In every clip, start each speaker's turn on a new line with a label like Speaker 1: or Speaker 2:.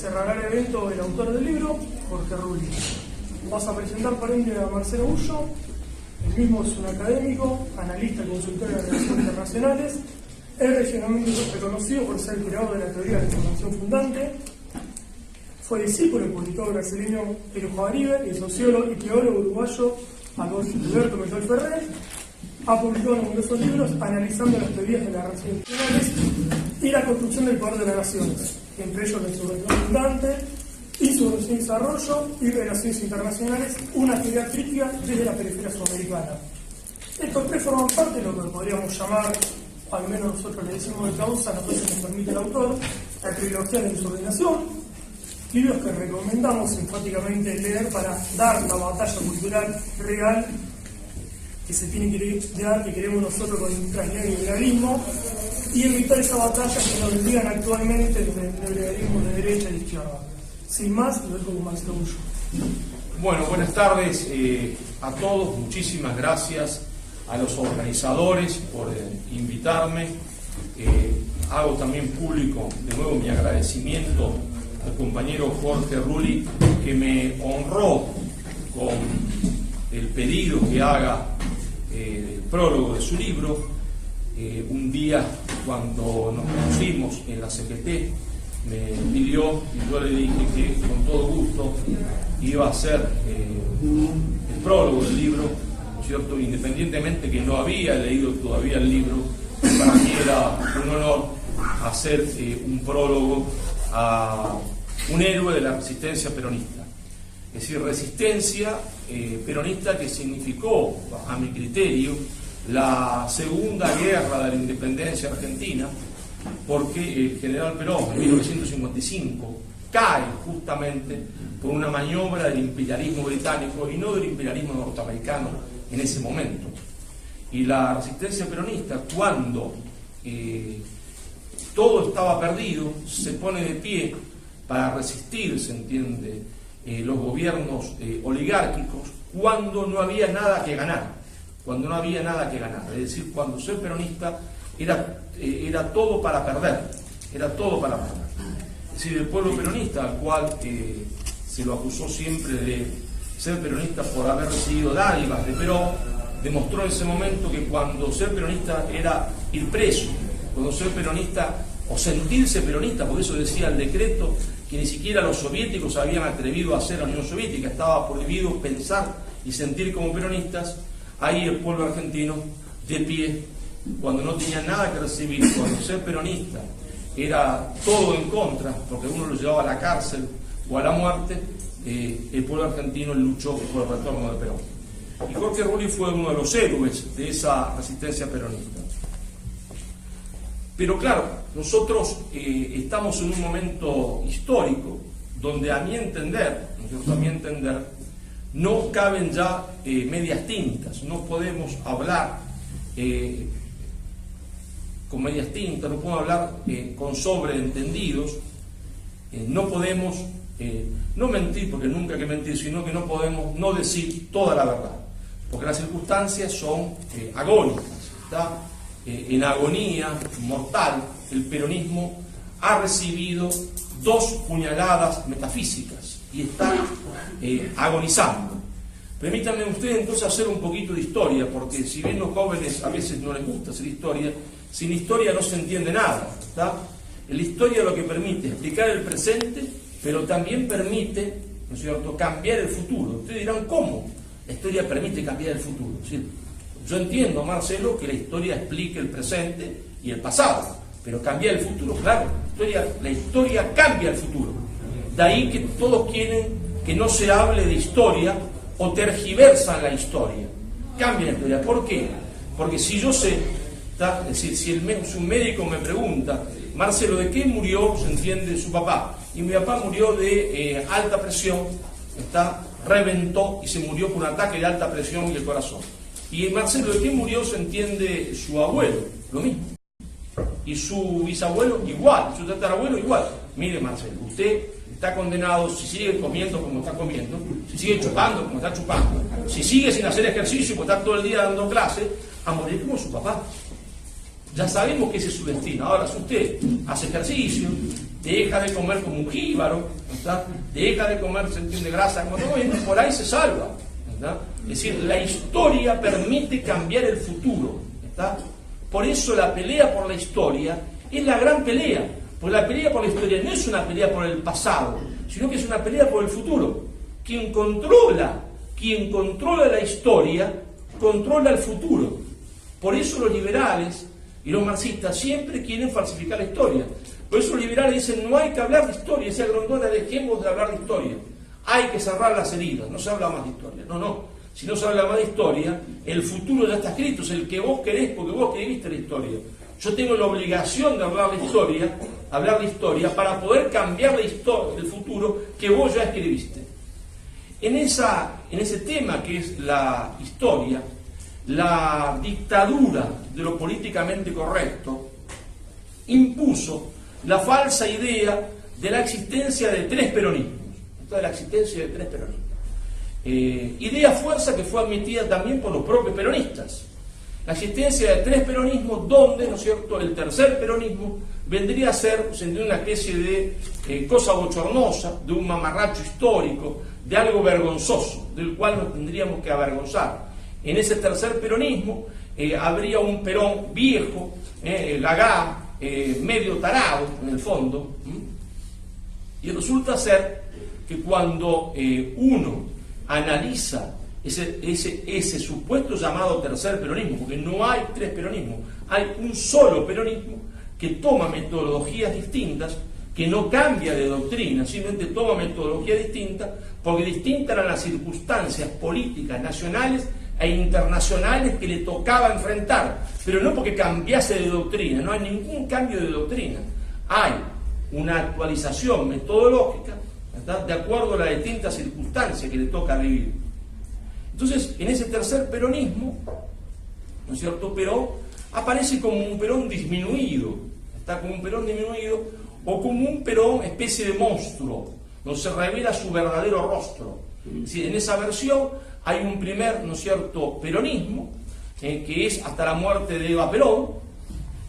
Speaker 1: cerrará el evento el autor del libro, Jorge Rulli. Vamos a presentar por ende a Marcelo Bullo. El mismo es un académico, analista y consultor de relaciones internacionales. Es regionalmente reconocido por ser el creador de la teoría de la información fundante. Fue discípulo del politólogo brasileño Eero Fabrível y el sociólogo y teólogo uruguayo Alberto Metol Ferrer. Ha publicado numerosos libros analizando las teorías de las relaciones internacionales y la construcción del poder de las naciones, entre ellos la insurrección fundante, insurrección y desarrollo y relaciones internacionales, una teoría crítica desde la periferia sudamericana. Estos tres forman parte de lo que podríamos llamar, o al menos nosotros le decimos de causa, no se nos permite el autor, la trilogía de la insubordinación, libros que recomendamos enfáticamente leer para dar la batalla cultural real que se tiene que dar, que queremos nosotros contra el neoliberalismo, y evitar esa batalla que nos vendían actualmente entre el neoliberalismo de derecha y de izquierda. Sin más, lo dejo con Marcelo Bullo.
Speaker 2: Bueno, buenas tardes a todos, muchísimas gracias a los organizadores por invitarme. Hago también público de nuevo mi agradecimiento al compañero Jorge Rulli, que me honró con el pedido que haga el prólogo de su libro. Un día cuando nos conocimos en la CGT me pidió y yo le dije que con todo gusto iba a hacer el prólogo del libro, ¿no es cierto? Independientemente que no había leído todavía el libro, para mí era un honor hacer un prólogo a un héroe de la resistencia peronista. Es decir, resistencia peronista que significó, a mi criterio, la segunda guerra de la independencia argentina, porque el general Perón en 1955 cae justamente por una maniobra del imperialismo británico y no del imperialismo norteamericano en ese momento. Y la resistencia peronista, cuando todo estaba perdido, se pone de pie para resistir, se entiende, los gobiernos oligárquicos, cuando no había nada que ganar. Cuando no había nada que ganar, es decir, cuando ser peronista era todo para perder, era todo para perder. Es decir, el pueblo peronista, al cual se lo acusó siempre de ser peronista por haber recibido dádivas de Perón, demostró en ese momento que cuando ser peronista era ir preso, cuando ser peronista o sentirse peronista, por eso decía el decreto que ni siquiera los soviéticos habían atrevido a hacer la Unión Soviética, estaba prohibido pensar y sentir como peronistas. Ahí el pueblo argentino, de pie, cuando no tenía nada que recibir, cuando ser peronista era todo en contra, porque uno lo llevaba a la cárcel o a la muerte, el pueblo argentino luchó por el retorno de Perón. Y Jorge Rulli fue uno de los héroes de esa resistencia peronista. Pero claro, nosotros estamos en un momento histórico donde a mi entender, no caben ya medias tintas, no podemos hablar con medias tintas, no podemos hablar con sobreentendidos, no podemos no mentir, porque nunca hay que mentir, sino que no podemos no decir toda la verdad, porque las circunstancias son agónicas, ¿está? En agonía mortal, el peronismo ha recibido 2 puñaladas metafísicas y está agonizando. Permítanme ustedes entonces hacer un poquito de historia, porque si bien los jóvenes a veces no les gusta hacer historia, sin historia no se entiende nada, ¿está? La historia lo que permite es explicar el presente, pero también permite, ¿no es cierto?, cambiar el futuro. Ustedes dirán, ¿cómo? La historia permite cambiar el futuro. ¿Sí? Yo entiendo, Marcelo, que la historia explique el presente y el pasado, pero cambiar el futuro, claro, la historia cambia el futuro. De ahí que todos quieren que no se hable de historia o tergiversan la historia. Cambian la historia. ¿Por qué? Porque si yo sé, ¿está? Es decir, si un médico me pregunta, Marcelo, ¿de qué murió, se entiende, su papá? Y mi papá murió de alta presión, ¿está? Reventó y se murió por un ataque de alta presión y el corazón. Y Marcelo, ¿de qué murió, se entiende, su abuelo? Lo mismo. Y su bisabuelo igual, su tatarabuelo igual. Mire, Marcelo, usted está condenado, si sigue comiendo como está comiendo, si sigue chupando como está chupando, si sigue sin hacer ejercicio, pues está todo el día dando clases, a morir como su papá. Ya sabemos que ese es su destino. Ahora, si usted hace ejercicio, deja de comer como un jíbaro, ¿verdad? Deja de comer, se entiende, grasa, como todo, y por ahí se salva, ¿verdad? Es decir, la historia permite cambiar el futuro, ¿verdad? Por eso la pelea por la historia es la gran pelea, porque la pelea por la historia no es una pelea por el pasado, sino que es una pelea por el futuro. Quien controla la historia, controla el futuro. Por eso los liberales y los marxistas siempre quieren falsificar la historia. Por eso los liberales dicen, no hay que hablar de historia, decía Grondona, dejemos de hablar de historia. Hay que cerrar las heridas, no se habla más de historia. No. Si no se habla más de historia, el futuro ya está escrito, es el que vos querés porque vos escribiste la historia. Yo tengo la obligación de hablar de historia para poder cambiar el futuro que vos ya escribiste. En ese tema que es la historia, la dictadura de lo políticamente correcto impuso la falsa idea de la existencia de tres peronismos. Idea fuerza que fue admitida también por los propios peronistas. La existencia de tres peronismos donde, ¿no es cierto?, el tercer peronismo vendría a ser una especie de cosa bochornosa, de un mamarracho histórico, de algo vergonzoso, del cual nos tendríamos que avergonzar. En ese tercer peronismo habría un Perón viejo, gagá, medio tarado en el fondo, y resulta ser que cuando uno analiza ese supuesto llamado tercer peronismo, porque no hay tres peronismos, hay un solo peronismo que toma metodologías distintas, que no cambia de doctrina, simplemente toma metodologías distintas, porque distintas eran las circunstancias políticas nacionales e internacionales que le tocaba enfrentar, pero no porque cambiase de doctrina, no hay ningún cambio de doctrina, hay una actualización metodológica, ¿verdad?, de acuerdo a las distintas circunstancias que le toca vivir. Entonces, en ese tercer peronismo, ¿no es cierto?, Perón aparece como un Perón disminuido, está como un Perón disminuido, o como un Perón especie de monstruo, donde se revela su verdadero rostro. Es decir, en esa versión hay un primer, ¿no es cierto?, peronismo, que es hasta la muerte de Eva Perón,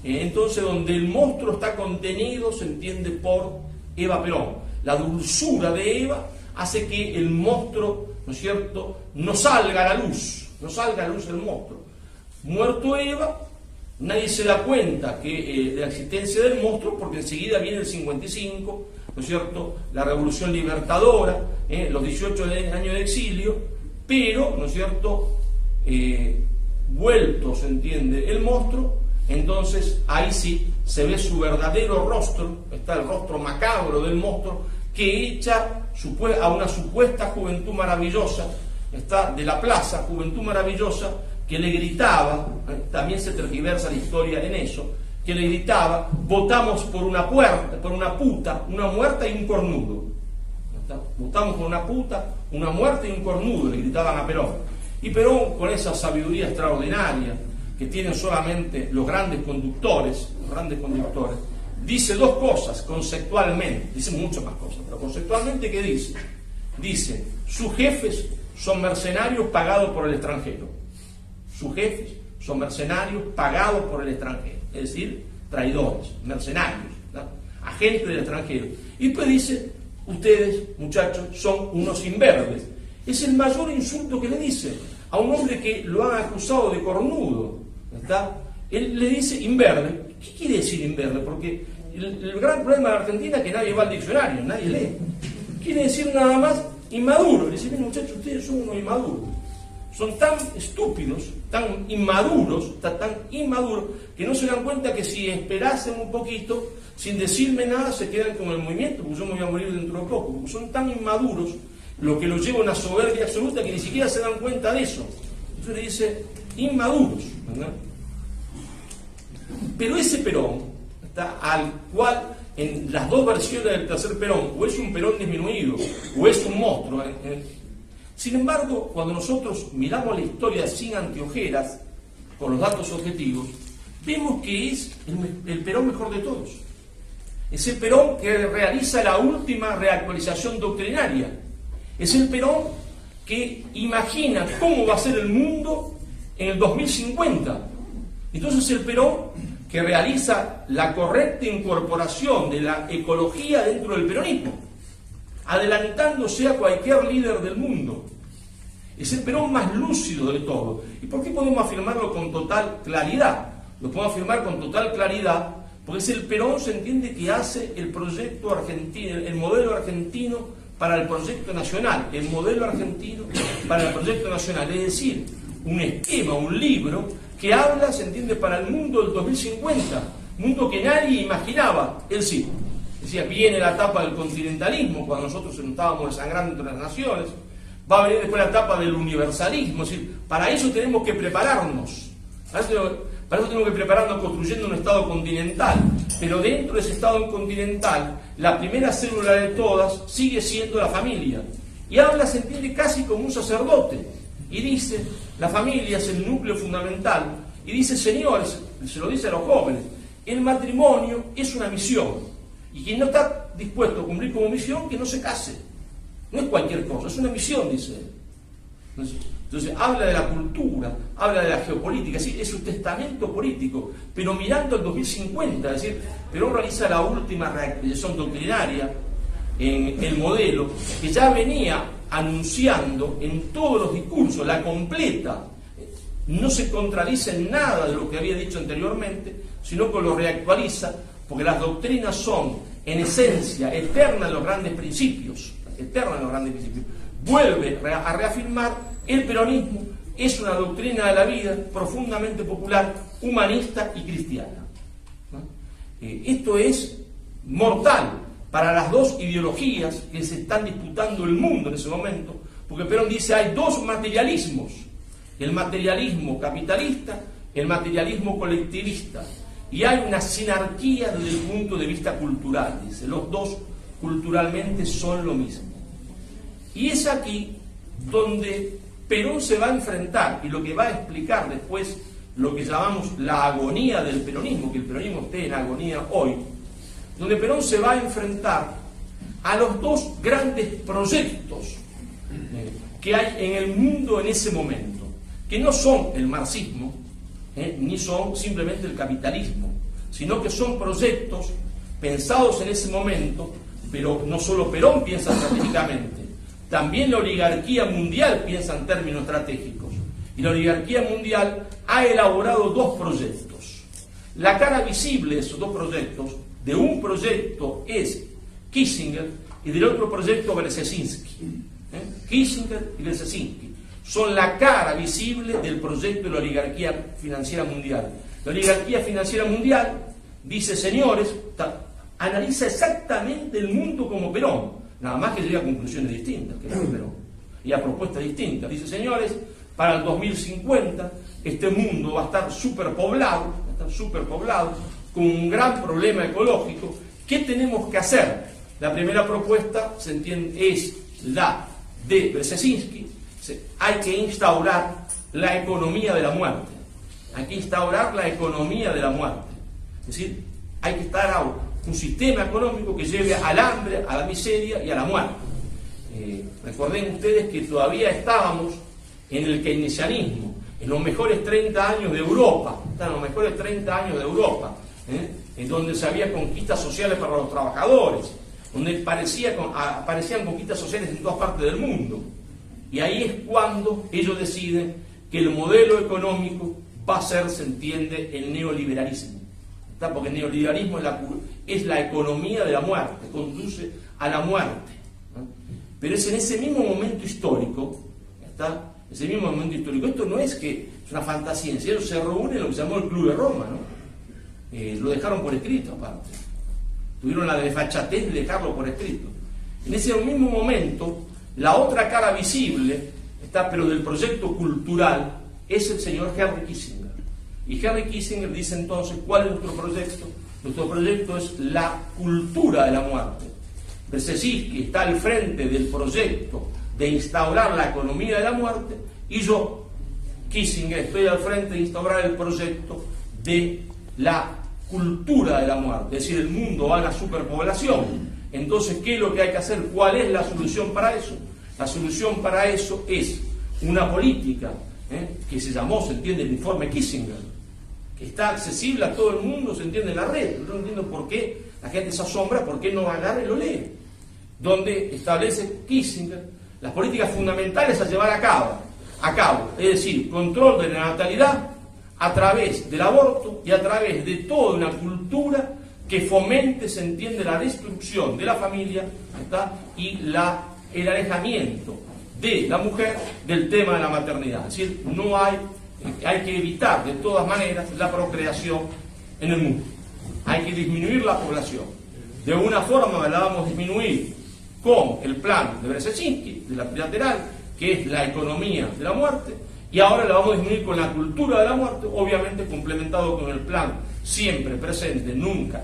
Speaker 2: entonces donde el monstruo está contenido, se entiende, por Eva Perón. La dulzura de Eva hace que el monstruo, ¿no es cierto?, no salga a la luz el monstruo. Muerto Eva, nadie se da cuenta de la existencia del monstruo, porque enseguida viene el 55, ¿no es cierto?, la Revolución Libertadora, los 18 años de exilio, pero, ¿no es cierto?, vuelto, se entiende, el monstruo, entonces ahí sí se ve su verdadero rostro, está el rostro macabro del monstruo, que echa a una supuesta juventud maravillosa, está de la plaza, juventud maravillosa, que le gritaba, también se tergiversa la historia en eso, que le gritaba, votamos por una puta, una muerta y un cornudo. Votamos por una puta, una muerta y un cornudo, le gritaban a Perón. Y Perón, con esa sabiduría extraordinaria que tienen solamente los grandes conductores, dice dos cosas conceptualmente, dice muchas más cosas, pero conceptualmente, ¿qué dice? Dice, sus jefes son mercenarios pagados por el extranjero. Sus jefes son mercenarios pagados por el extranjero, es decir, traidores, mercenarios, ¿no?, agentes del extranjero. Y después dice, ustedes, muchachos, son unos imberbes. Es el mayor insulto que le dice a un hombre que lo han acusado de cornudo, ¿está? Él le dice imberbe. ¿Qué quiere decir imberbe? Porque el gran problema de Argentina es que nadie va al diccionario, nadie lee. Quiere decir nada más inmaduro. Le dice, muchachos, ustedes son unos inmaduros. Son tan estúpidos, tan inmaduros, que no se dan cuenta que si esperasen un poquito, sin decirme nada, se quedan con el movimiento, porque yo me voy a morir dentro de poco. Porque son tan inmaduros, lo que los lleva a una soberbia absoluta, que ni siquiera se dan cuenta de eso. Entonces le dice, inmaduros, ¿verdad? Pero ese Perón, al cual en las dos versiones del tercer Perón, o es un Perón disminuido, o es un monstruo. Sin embargo, cuando nosotros miramos la historia sin anteojeras, con los datos objetivos, vemos que es el Perón mejor de todos. Es el Perón que realiza la última reactualización doctrinaria. Es el Perón que imagina cómo va a ser el mundo en el 2050. Entonces el Perón que realiza la correcta incorporación de la ecología dentro del peronismo, adelantándose a cualquier líder del mundo. Es el Perón más lúcido de todo. ¿Y por qué podemos afirmarlo con total claridad? Lo podemos afirmar con total claridad porque es el Perón, se entiende, que hace el proyecto argentino, el modelo argentino para el proyecto nacional, el modelo argentino para el proyecto nacional, es decir, un esquema, un libro que habla, se entiende, para el mundo del 2050, mundo que nadie imaginaba. Él sí, decía, viene la etapa del continentalismo, cuando nosotros nos estábamos desangrando entre las naciones, va a venir después la etapa del universalismo, es decir, para eso tenemos que prepararnos, para eso tenemos que prepararnos construyendo un Estado continental, pero dentro de ese Estado continental, la primera célula de todas sigue siendo la familia, y habla, se entiende, casi como un sacerdote, y dice, la familia es el núcleo fundamental, y dice, señores, se lo dice a los jóvenes, el matrimonio es una misión, y quien no está dispuesto a cumplir como misión, que no se case. No es cualquier cosa, es una misión, dice él. Entonces habla de la cultura, habla de la geopolítica, es su testamento político, pero mirando el 2050, es decir, Perón realiza la última reactualización doctrinaria en el modelo que ya venía anunciando en todos los discursos, la completa, no se contradice en nada de lo que había dicho anteriormente, sino que lo reactualiza, porque las doctrinas son, en esencia, eternas en los grandes principios, vuelve a reafirmar el peronismo es una doctrina de la vida profundamente popular, humanista y cristiana. Esto es mortal para las dos ideologías que se están disputando el mundo en ese momento, porque Perón dice hay dos materialismos, el materialismo capitalista, el materialismo colectivista, y hay una sinarquía desde el punto de vista cultural, dice, los dos culturalmente son lo mismo. Y es aquí donde Perón se va a enfrentar, y lo que va a explicar después lo que llamamos la agonía del peronismo, que el peronismo esté en agonía hoy, donde Perón se va a enfrentar a los dos grandes proyectos que hay en el mundo en ese momento, que no son el marxismo, ni son simplemente el capitalismo, sino que son proyectos pensados en ese momento, pero no solo Perón piensa estratégicamente, también la oligarquía mundial piensa en términos estratégicos, y la oligarquía mundial ha elaborado dos proyectos. La cara visible de esos dos proyectos, de un proyecto es Kissinger y del otro proyecto Brzezinski. Kissinger y Brzezinski son la cara visible del proyecto de la oligarquía financiera mundial. La oligarquía financiera mundial dice, señores, analiza exactamente el mundo como Perón, nada más que llega a conclusiones distintas que Perón, y a propuestas distintas. Dice, señores, para el 2050 este mundo va a estar superpoblado, con un gran problema ecológico. ¿Qué tenemos que hacer? La primera propuesta, se entiende, es la de Brzezinski. Hay que instaurar la economía de la muerte. Hay que instaurar la economía de la muerte. Es decir, hay que instaurar un sistema económico que lleve al hambre, a la miseria y a la muerte. Recuerden ustedes que todavía estábamos en el keynesianismo, en los mejores 30 años de Europa, en donde se había conquistas sociales para los trabajadores, donde aparecían conquistas sociales en todas partes del mundo. Y ahí es cuando ellos deciden que el modelo económico va a ser, se entiende, el neoliberalismo. Porque el neoliberalismo es la economía de la muerte, conduce a la muerte. Pero es en ese mismo momento histórico, esto no es que es una fantasía, ellos se reúnen en lo que se llamó el Club de Roma, ¿no? Lo dejaron por escrito aparte. Tuvieron la desfachatez de dejarlo por escrito. En ese mismo momento, la otra cara visible, pero del proyecto cultural, es el señor Henry Kissinger. Y Henry Kissinger dice entonces, ¿cuál es nuestro proyecto? Nuestro proyecto es la cultura de la muerte. Brzezinski está al frente del proyecto de instaurar la economía de la muerte, y yo, Kissinger, estoy al frente de instaurar el proyecto de la cultura de la muerte. Es decir, el mundo va a la superpoblación. Entonces, ¿qué es lo que hay que hacer? ¿Cuál es la solución para eso? La solución para eso es una política que se llamó, se entiende, el informe Kissinger, está accesible a todo el mundo, se entiende en la red. Yo no entiendo por qué la gente se asombra, por qué no agarra y lo lee. Donde establece Kissinger las políticas fundamentales a llevar a cabo, es decir, control de la natalidad a través del aborto y a través de toda una cultura que fomente, se entiende, la destrucción de la familia, ¿está? Y el alejamiento de la mujer del tema de la maternidad. Es decir, hay que evitar de todas maneras la procreación en el mundo. Hay que disminuir la población. De una forma la vamos a disminuir con el plan de Brzezinski, de la trilateral, que es la economía de la muerte, y ahora la vamos a disminuir con la cultura de la muerte, obviamente complementado con el plan siempre presente, nunca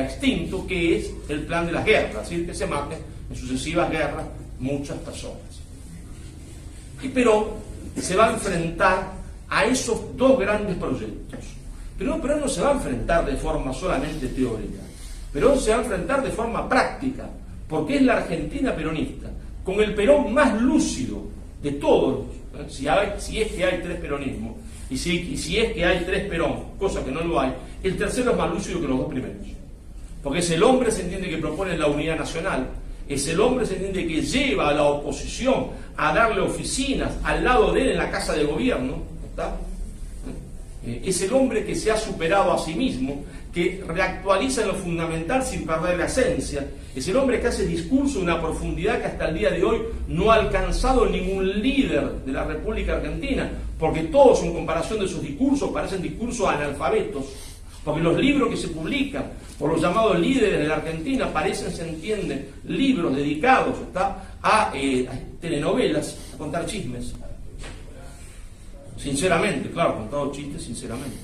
Speaker 2: extinto, que es el plan de las guerras, es decir, que se maten en sucesivas guerras muchas personas. Y Perón se va a enfrentar a esos dos grandes proyectos. Pero Perón no se va a enfrentar de forma solamente teórica. Perón se va a enfrentar de forma práctica, porque es la Argentina peronista, con el Perón más lúcido de todos, si es que hay tres peronismos, y si es que hay tres Perón, cosa que no lo hay, el tercero es más lúcido que los dos primeros. Porque es el hombre, se entiende, que propone la unidad nacional, es el hombre, se entiende, que lleva a la oposición a darle oficinas al lado de él en la casa de gobierno, ¿está? Es el hombre que se ha superado a sí mismo, que reactualiza en lo fundamental sin perder la esencia. Es el hombre que hace discurso de una profundidad que hasta el día de hoy no ha alcanzado ningún líder de la República Argentina, porque todos, en comparación de sus discursos, parecen discursos analfabetos, porque los libros que se publican por los llamados líderes de la Argentina parecen, se entiende, libros dedicados a telenovelas, a contar chismes. Sinceramente, claro, contado chistes sinceramente.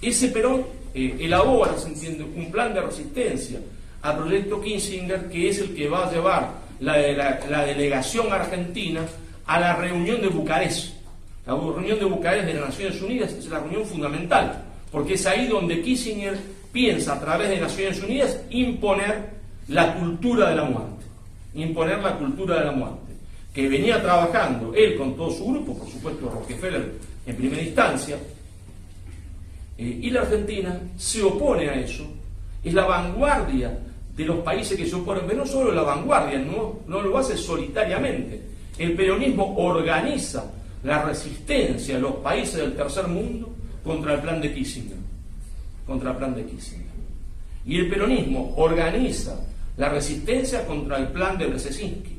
Speaker 2: Ese Perón elabora, se entiende, un plan de resistencia al proyecto Kissinger, que es el que va a llevar la delegación argentina a la reunión de Bucarest. La reunión de Bucarest de las Naciones Unidas es la reunión fundamental, porque es ahí donde Kissinger piensa, a través de Naciones Unidas, imponer la cultura de la muerte. Imponer la cultura de la muerte, que venía trabajando él con todo su grupo, por supuesto Rockefeller en primera instancia, y la Argentina se opone a eso. Es la vanguardia de los países que se oponen, pero no solo la vanguardia, no lo hace solitariamente. El peronismo organiza la resistencia de los países del tercer mundo contra el plan de Kissinger. Y el peronismo organiza la resistencia contra el plan de Brzezinski.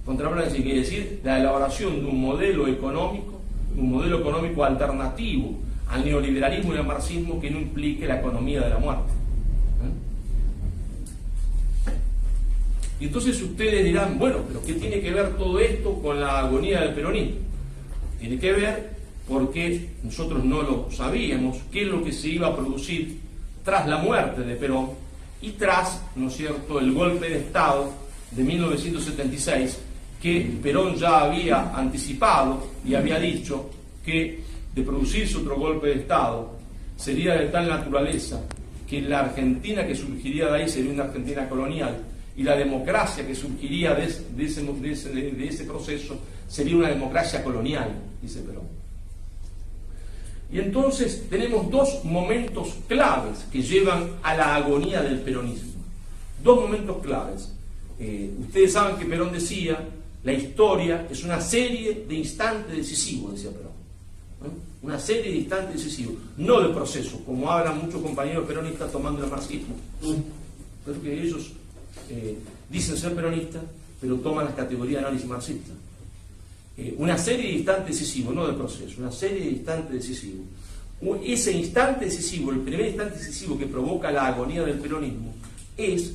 Speaker 2: Contra el plan de Brzezinski, es decir, la elaboración de un modelo económico alternativo al neoliberalismo y al marxismo que no implique la economía de la muerte. Y entonces ustedes dirán, bueno, pero ¿qué tiene que ver todo esto con la agonía del peronismo? Tiene que ver porque nosotros no lo sabíamos, qué es lo que se iba a producir tras la muerte de Perón y tras, ¿no es cierto?, el golpe de Estado de 1976, que Perón ya había anticipado y había dicho que de producirse otro golpe de Estado sería de tal naturaleza que la Argentina que surgiría de ahí sería una Argentina colonial y la democracia que surgiría de ese proceso sería una democracia colonial, dice Perón. Y entonces tenemos dos momentos claves que llevan a la agonía del peronismo. Dos momentos claves. Ustedes saben que Perón decía, la historia es una serie de instantes decisivos, decía Perón. Una serie de instantes decisivos, no de procesos, como hablan muchos compañeros peronistas tomando el marxismo. Creo que ellos dicen ser peronistas, pero toman las categorías de análisis marxista. Una serie de instantes decisivos, no de procesos, una serie de instantes decisivos. Ese instante decisivo, el primer instante decisivo que provoca la agonía del peronismo, es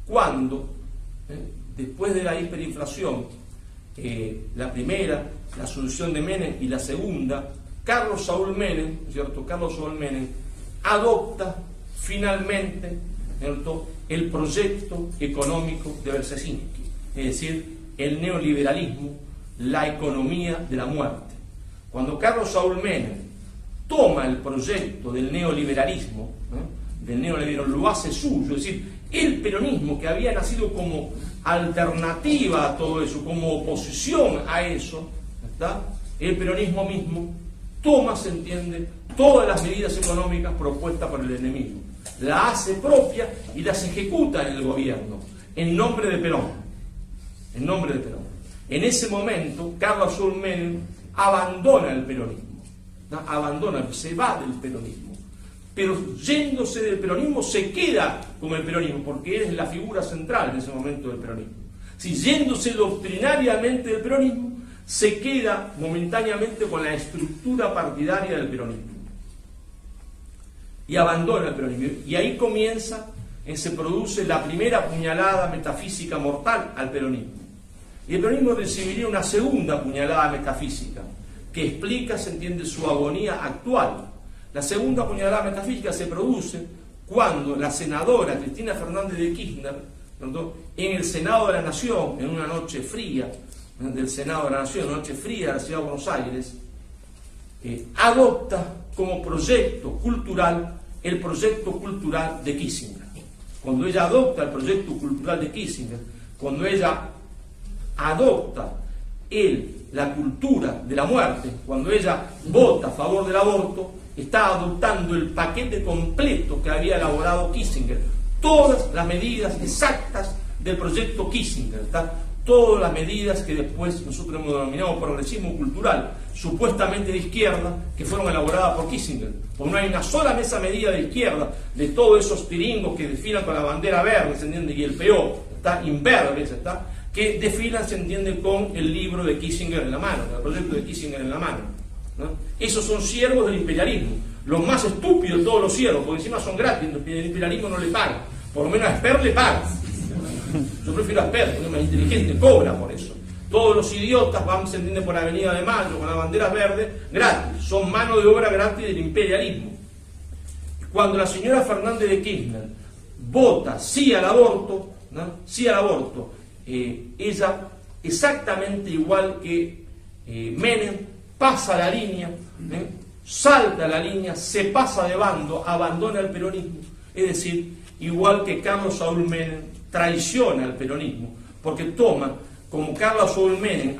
Speaker 2: cuando, después de la hiperinflación, la primera, la asunción de Menem, y la segunda, Carlos Saúl Menem, ¿cierto? Carlos Saúl Menem adopta finalmente, ¿cierto?, el proyecto económico de Brzezinski, es decir, el neoliberalismo, la economía de la muerte. Cuando Carlos Saúl Menem toma el proyecto del neoliberalismo, lo hace suyo, es decir, el peronismo que había nacido como alternativa a todo eso, como oposición a eso, ¿está?, el peronismo mismo toma, se entiende, todas las medidas económicas propuestas por el enemigo, la hace propia y las ejecuta en el gobierno, en nombre de Perón. En nombre de Perón. En ese momento, Carlos Saúl Menem abandona el peronismo, ¿no? Abandona, se va del peronismo. Pero yéndose del peronismo se queda como el peronismo, porque él es la figura central en ese momento del peronismo. Si yéndose doctrinariamente del peronismo, se queda momentáneamente con la estructura partidaria del peronismo. Y abandona el peronismo. Y ahí comienza, se produce la primera puñalada metafísica mortal al peronismo. Y el peronismo recibiría una segunda puñalada metafísica, que explica, se entiende, su agonía actual. La segunda puñalada metafísica se produce cuando la senadora Cristina Fernández de Kirchner, ¿no?, en el Senado de la Nación, en una noche fría del Senado de la Nación, una noche fría de la ciudad de Buenos Aires, adopta como proyecto cultural el proyecto cultural de Kissinger. Cuando ella adopta el proyecto cultural de Kissinger, cuando ella adopta la cultura de la muerte, cuando ella vota a favor del aborto, está adoptando el paquete completo que había elaborado Kissinger, todas las medidas exactas del proyecto Kissinger, ¿está? Todas las medidas que después nosotros hemos denominado progresismo cultural, supuestamente de izquierda, que fueron elaboradas por Kissinger. Pues no hay una sola mesa medida de izquierda de todos esos tiringos que desfilan con la bandera verde, ¿se entiende? Y el PO, está imberbe, ¿está? Que desfilan, se entiende, con el libro de Kissinger en la mano, el proyecto de Kissinger en la mano, ¿no? Esos son siervos del imperialismo, los más estúpidos de todos los siervos, porque encima son gratis, el imperialismo no le paga, por lo menos a Sper le paga. Yo prefiero a Sper, porque es más inteligente, cobra por eso. Todos los idiotas van, se entiende, por la Avenida de Mayo con las banderas verdes, gratis, son mano de obra gratis del imperialismo. Cuando la señora Fernández de Kirchner vota sí al aborto, ¿no?, sí al aborto, ella, exactamente igual que Menem, pasa la línea, salta la línea, se pasa de bando, abandona el peronismo. Es decir, igual que Carlos Saúl Menem traiciona al peronismo, porque toma, como Carlos Saúl Menem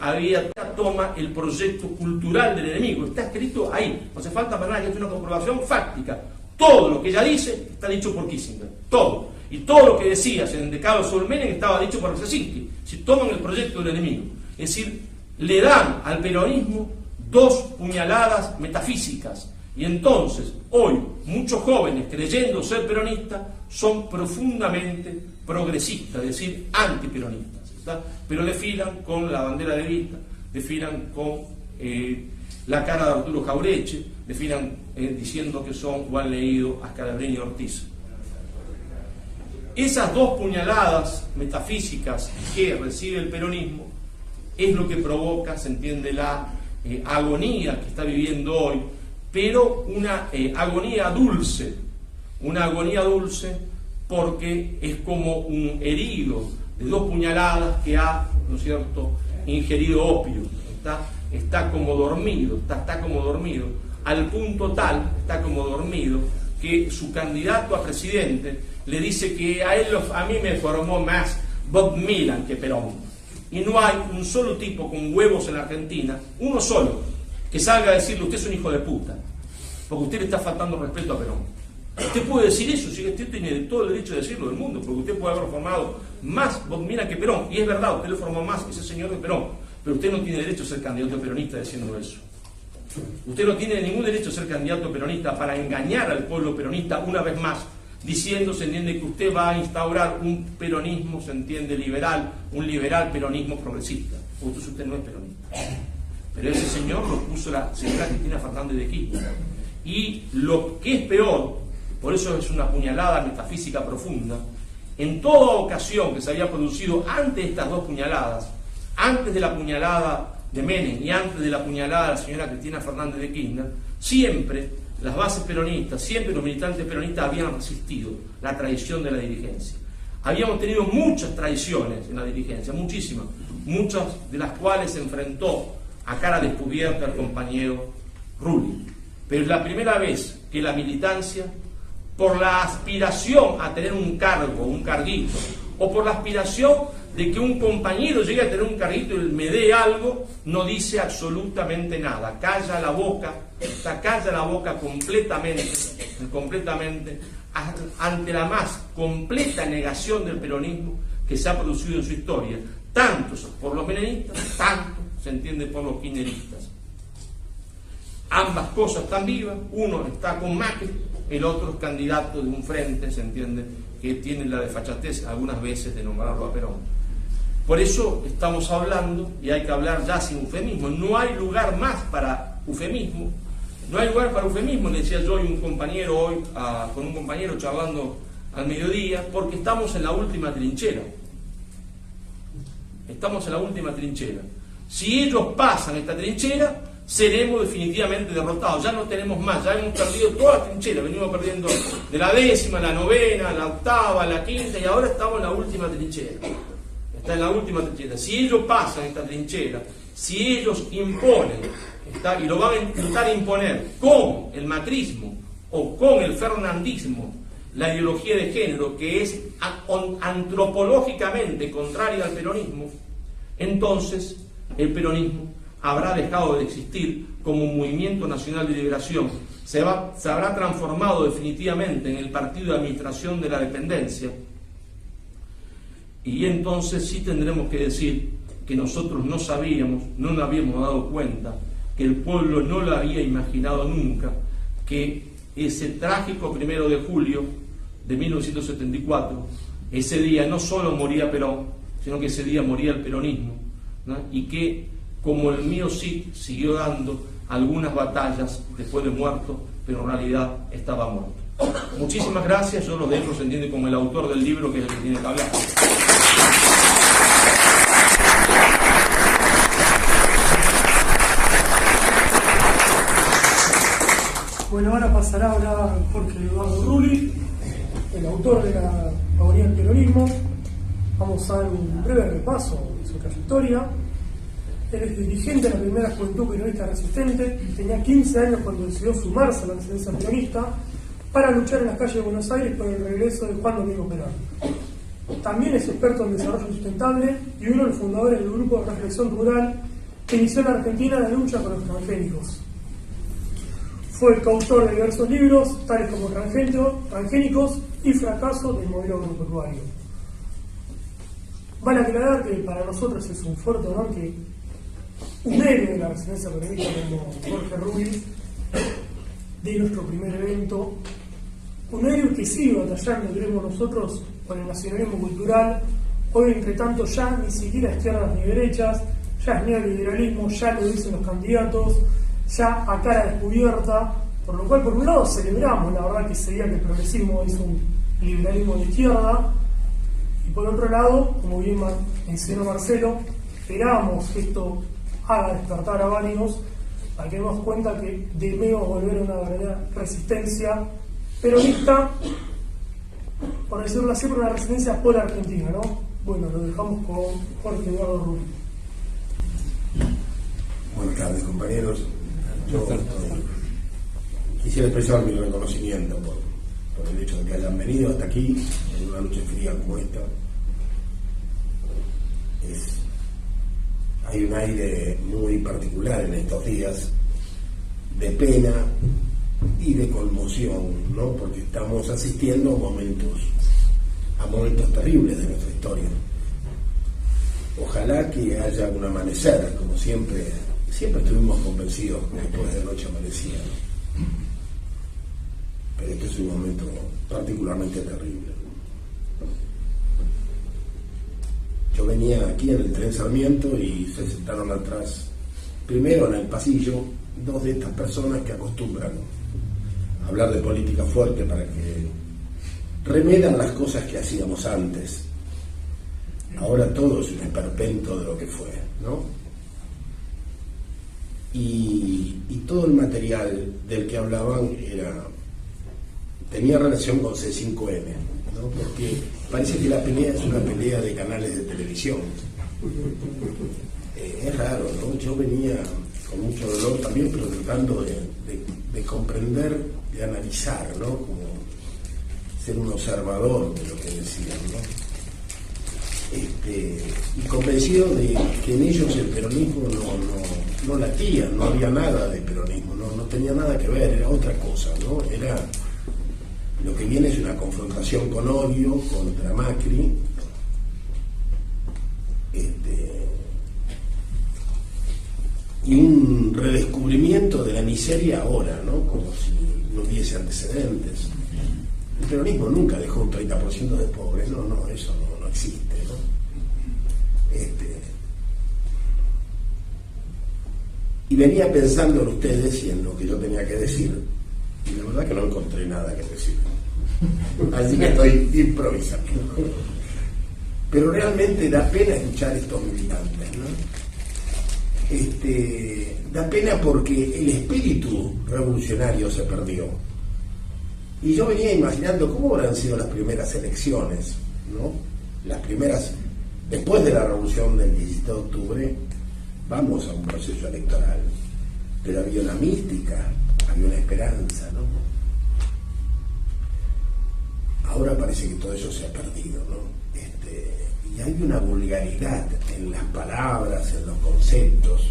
Speaker 2: toma el proyecto cultural del enemigo. Está escrito ahí, no hace falta para nada, que es una comprobación fáctica. Todo lo que ella dice está dicho por Kissinger, todo. Y todo lo que decía de Carlos Saúl Menem estaba dicho por Brzezinski. Si toman el proyecto del enemigo, es decir, le dan al peronismo dos puñaladas metafísicas. Y entonces, hoy, muchos jóvenes, creyendo ser peronistas, son profundamente progresistas, es decir, antiperonistas, ¿está? Pero desfilan con la bandera de Evita, desfilan con la cara de Arturo Jaureche, desfilan diciendo que son o han leído a Scalabrini y Ortiz. Esas dos puñaladas metafísicas que recibe el peronismo es lo que provoca, se entiende, la agonía que está viviendo hoy, pero una agonía dulce porque es como un herido de dos puñaladas que ha, ¿no es cierto?, ingerido opio, está como dormido, está como dormido, al punto tal, está como dormido, que su candidato a presidente le dice que a mí me formó más Bob Milan que Perón. Y no hay un solo tipo con huevos en la Argentina, uno solo, que salga a decirle: usted es un hijo de puta, porque usted le está faltando respeto a Perón. Usted puede decir eso, si usted tiene todo el derecho de decirlo del mundo, porque usted puede haber formado más Bob Milan que Perón, y es verdad, usted le formó más ese señor de Perón, pero usted no tiene derecho a ser candidato peronista diciendo eso. Usted no tiene ningún derecho a ser candidato peronista para engañar al pueblo peronista una vez más, diciendo, se entiende, que usted va a instaurar un peronismo, se entiende, liberal, un liberal peronismo progresista. Usted no es peronista. Pero ese señor lo puso la señora Cristina Fernández de Kirchner. Y lo que es peor, por eso es una puñalada metafísica profunda, en toda ocasión que se había producido antes de estas dos puñaladas, antes de la puñalada de Menem y antes de la puñalada de la señora Cristina Fernández de Kirchner, siempre las bases peronistas, siempre los militantes peronistas habían resistido la traición de la dirigencia. Habíamos tenido muchas traiciones en la dirigencia, muchísimas, muchas de las cuales se enfrentó a cara descubierta el compañero Rulli. Pero es la primera vez que la militancia, por la aspiración a tener un cargo, un carguito, o por la aspiración de que un compañero llegue a tener un carguito y me dé algo, no dice absolutamente nada, calla la boca completamente ante la más completa negación del peronismo que se ha producido en su historia, tanto por los menemistas, tanto se entiende por los kirchneristas. Ambas cosas están vivas, uno está con Macri, el otro es candidato de un frente, se entiende, que tiene la desfachatez algunas veces de nombrarlo a Perón. Por eso estamos hablando, y hay que hablar ya sin eufemismo, no hay lugar más para eufemismo, no hay lugar para eufemismo, le decía yo con un compañero charlando al mediodía, porque estamos en la última trinchera. Estamos en la última trinchera. Si ellos pasan esta trinchera, seremos definitivamente derrotados. Ya no tenemos más, ya hemos perdido toda la trinchera, venimos perdiendo de la 10ª, la 9ª, la 8ª, la 5ª, y ahora estamos en la última trinchera. Está en la última trinchera. Si ellos pasan esta trinchera, si ellos imponen, y lo van a intentar imponer con el macrismo o con el fernandismo, la ideología de género, que es antropológicamente contraria al peronismo, entonces el peronismo habrá dejado de existir como un movimiento nacional de liberación, se habrá transformado definitivamente en el partido de administración de la dependencia, y entonces sí tendremos que decir que nosotros no sabíamos, no nos habíamos dado cuenta, que el pueblo no lo había imaginado nunca, que ese trágico 1 de julio de 1974, ese día no solo moría Perón, sino que ese día moría el peronismo, ¿no? Y que, como el mío sí, siguió dando algunas batallas después de muerto, pero en realidad estaba muerto. Muchísimas gracias, yo los dejo, se entiende, como el autor del libro, que es el que tiene que hablar.
Speaker 1: Bueno, ahora pasará a hablar Jorge Eduardo Rulli, el autor de la Teoría del Peronismo. Vamos a dar un breve repaso de su trayectoria. Él es dirigente de la primera juventud peronista resistente, tenía 15 años cuando decidió sumarse a la resistencia peronista para luchar en las calles de Buenos Aires por el regreso de Juan Domingo Perón. También es experto en desarrollo sustentable y uno de los fundadores del grupo de reflexión rural que inició en la Argentina la lucha con los transgénicos. Fue el coautor de diversos libros, tales como Transgénicos y Fracaso del modelo agropecuario. Vale aclarar que para nosotros es un fuerte honor que un héroe de la resistencia peronista como Jorge Rulli de nuestro primer evento, un héroe que sigue batallando, creemos nosotros, con el nacionalismo cultural. Hoy, entre tanto, ya ni siquiera izquierdas ni derechas, ya es neoliberalismo, ya lo dicen los candidatos, ya a cara descubierta, por lo cual, por un lado, celebramos la verdad que ese día que el progresismo es un liberalismo de izquierda, y por otro lado, como bien mencionó Marcelo, esperamos que esto haga despertar a varios para que nos demos cuenta que debemos volver a una verdadera resistencia peronista, por decirlo así, por una resistencia por Argentina, ¿no? Bueno, lo dejamos con Jorge Eduardo Rulli.
Speaker 3: Buenas tardes, compañeros. Yo quisiera expresar mi reconocimiento por el hecho de que hayan venido hasta aquí en una noche fría como esta. Hay un aire muy particular en estos días de pena y de conmoción, ¿no? Porque estamos asistiendo a momentos terribles de nuestra historia. Ojalá que haya un amanecer, como siempre estuvimos convencidos que después de la noche amanecía, ¿no? Pero este es un momento particularmente terrible. Yo venía aquí en el tren Sarmiento y se sentaron atrás, primero en el pasillo, dos de estas personas que acostumbran a hablar de política fuerte para que remedan las cosas que hacíamos antes. Ahora todo es un esperpento de lo que fue, ¿no? Y todo el material del que hablaban tenía relación con C5N, ¿no? Porque parece que la pelea es una pelea de canales de televisión. Es raro, ¿no? Yo venía con mucho dolor también, pero tratando de comprender, de analizar, ¿no? Como ser un observador de lo que decían, ¿no? y convencido de que en ellos el peronismo no latía, no había nada de peronismo, no tenía nada que ver, era otra cosa, ¿no? Era lo que viene es una confrontación con odio contra Macri, y un redescubrimiento de la miseria ahora, ¿no? Como si no hubiese antecedentes. El peronismo nunca dejó un 30% de pobres, no, eso no existe, ¿no? Y venía pensando en ustedes y en lo que yo tenía que decir, y la verdad que no encontré nada que decir. Así que estoy improvisando. Pero realmente da pena escuchar a estos militantes, ¿no? Da pena porque el espíritu revolucionario se perdió. Y yo venía imaginando cómo habrán sido las primeras elecciones, ¿no? Las primeras, después de la revolución del 17 de octubre, vamos a un proceso electoral, pero había una mística, había una esperanza, ¿no? Ahora parece que todo eso se ha perdido, ¿no? Y hay una vulgaridad en las palabras, en los conceptos.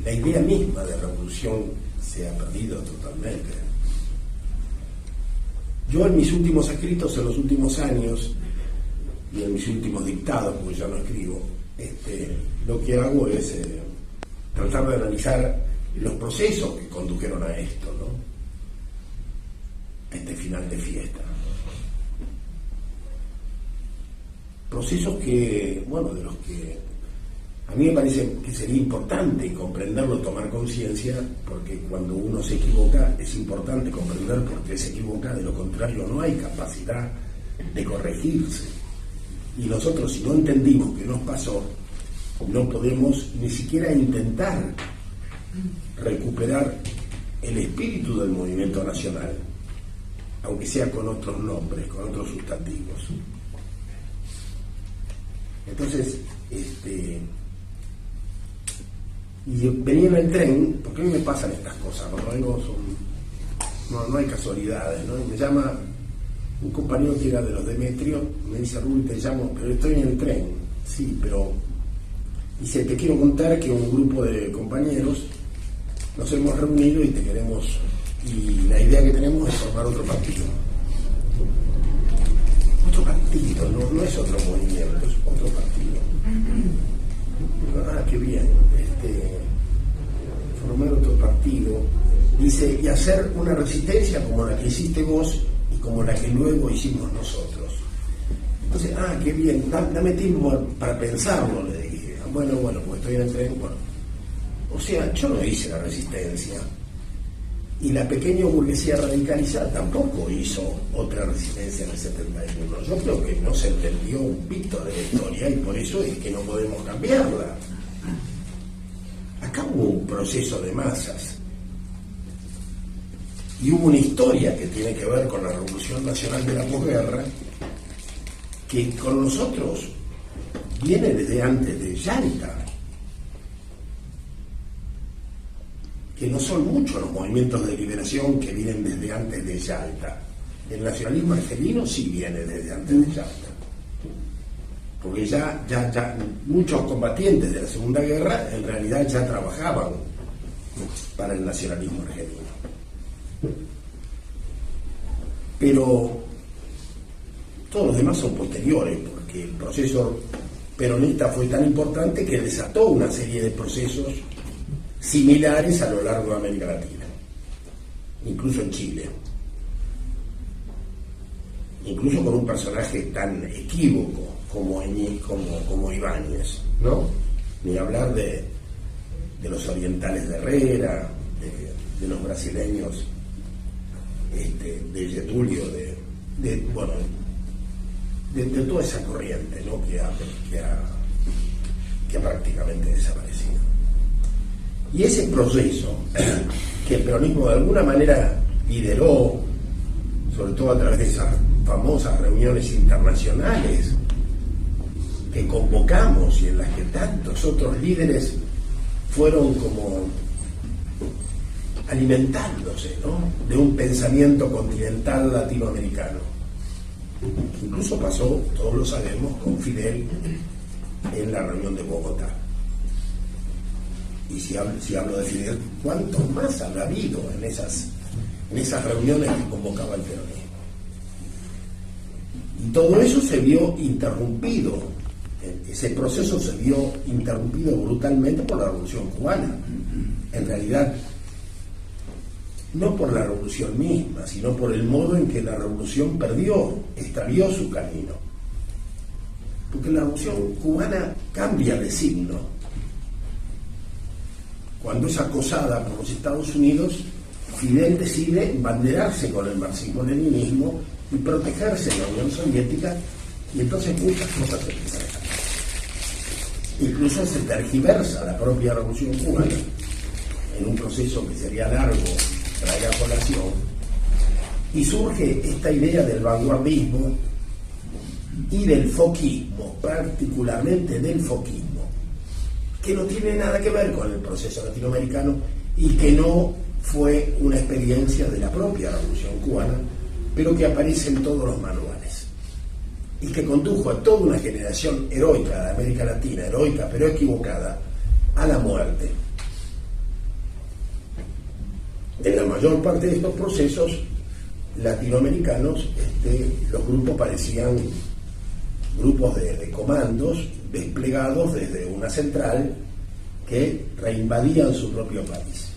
Speaker 3: La idea misma de revolución se ha perdido totalmente. Yo en mis últimos escritos, en los últimos años, y en mis últimos dictados, porque ya no escribo, lo que hago es tratar de analizar los procesos que condujeron a esto, ¿no? A este final de fiesta. Procesos que, bueno, de los que a mí me parece que sería importante comprenderlo, tomar conciencia, porque cuando uno se equivoca es importante comprender por qué se equivoca, de lo contrario no hay capacidad de corregirse. Y nosotros, si no entendimos qué nos pasó, no podemos ni siquiera intentar recuperar el espíritu del movimiento nacional, aunque sea con otros nombres, con otros sustantivos. Entonces, y venía en el tren, porque a mí me pasan estas cosas, no hay casualidades, ¿no? Y me llama un compañero que era de los Demetrio, me dice: Rubí, te llamo, pero estoy en el tren. Sí, pero dice: te quiero contar que un grupo de compañeros nos hemos reunido y y la idea que tenemos es formar otro partido. Otro partido, no es otro movimiento, es otro partido. Qué bien, formar otro partido, dice, y hacer una resistencia como la que hiciste vos y como la que luego hicimos nosotros. Entonces, qué bien, dame tiempo para pensarlo, le dije. Bueno, pues estoy en el tren, bueno. O sea, yo no hice la resistencia, y la pequeña burguesía radicalizada tampoco hizo otra resistencia en el 71. Yo creo que no se entendió un pito de la historia y por eso es que no podemos cambiarla. Acá hubo un proceso de masas y hubo una historia que tiene que ver con la Revolución Nacional de la posguerra, que con nosotros viene desde antes de Yalta. Que no son muchos los movimientos de liberación que vienen desde antes de Yalta. El nacionalismo argelino sí viene desde antes de Yalta, porque ya muchos combatientes de la Segunda Guerra en realidad ya trabajaban para el nacionalismo argelino. Pero todos los demás son posteriores, porque el proceso peronista fue tan importante que desató una serie de procesos similares a lo largo de América Latina, incluso en Chile, incluso con un personaje tan equívoco como Ibáñez, ¿no? Ni hablar de los orientales de Herrera, de los brasileños, de Getúlio, de toda esa corriente, ¿no? que ha prácticamente desaparecido. Y ese proceso que el peronismo de alguna manera lideró, sobre todo a través de esas famosas reuniones internacionales que convocamos y en las que tantos otros líderes fueron como alimentándose, ¿no? De un pensamiento continental latinoamericano. Incluso pasó, todos lo sabemos, con Fidel en la reunión de Bogotá. Y si hablo de Fidel, ¿cuántos más habrá habido en esas reuniones que convocaba el peronismo? Y todo eso se vio interrumpido, ese proceso se vio interrumpido brutalmente por la Revolución Cubana. En realidad, no por la revolución misma, sino por el modo en que la revolución extravió su camino. Porque la revolución cubana cambia de signo. Cuando es acosada por los Estados Unidos, Fidel decide banderarse con el marxismo-leninismo y protegerse de la Unión Soviética, y entonces muchas cosas empiezan a cambiar. Incluso se tergiversa la propia revolución cubana en un proceso que sería largo traer a colación, y surge esta idea del vanguardismo y del foquismo, particularmente del foquismo, que no tiene nada que ver con el proceso latinoamericano y que no fue una experiencia de la propia revolución cubana, pero que aparece en todos los manuales y que condujo a toda una generación heroica de América Latina, heroica pero equivocada, a la muerte. En la mayor parte de estos procesos latinoamericanos, los grupos parecían grupos de comandos desplegados desde una central que reinvadían su propio país.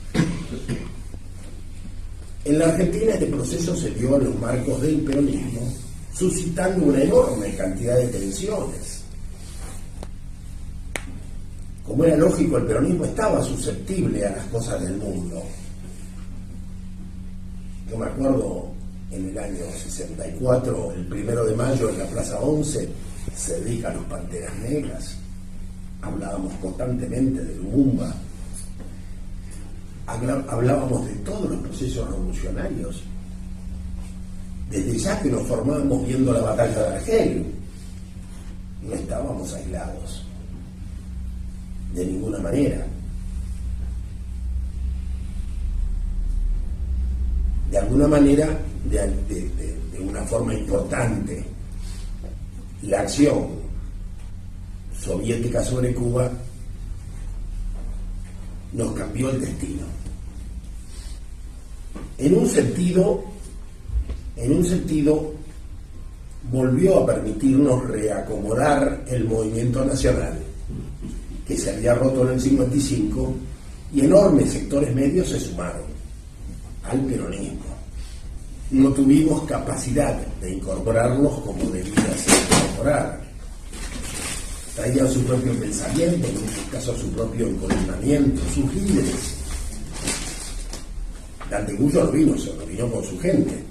Speaker 3: En la Argentina este proceso se dio en los marcos del peronismo, suscitando una enorme cantidad de tensiones. Como era lógico, el peronismo estaba susceptible a las cosas del mundo. Yo me acuerdo en el año 64, el 1 de mayo en la Plaza 11, se dedica a los Panteras Negras. Hablábamos constantemente de Lumumba. Hablábamos de todos los procesos revolucionarios. Desde ya que nos formábamos viendo la batalla de Argel. No estábamos aislados. De ninguna manera. De alguna manera, de una forma importante, la acción soviética sobre Cuba nos cambió el destino. En un sentido, volvió a permitirnos reacomodar el movimiento nacional, que se había roto en el 55, y enormes sectores medios se sumaron al peronismo. No tuvimos capacidad de incorporarlos como debía ser incorporar. Traían su propio pensamiento, en muchos casos su propio encolumnamiento, sus líderes. Dante-Gullo no vino con su gente.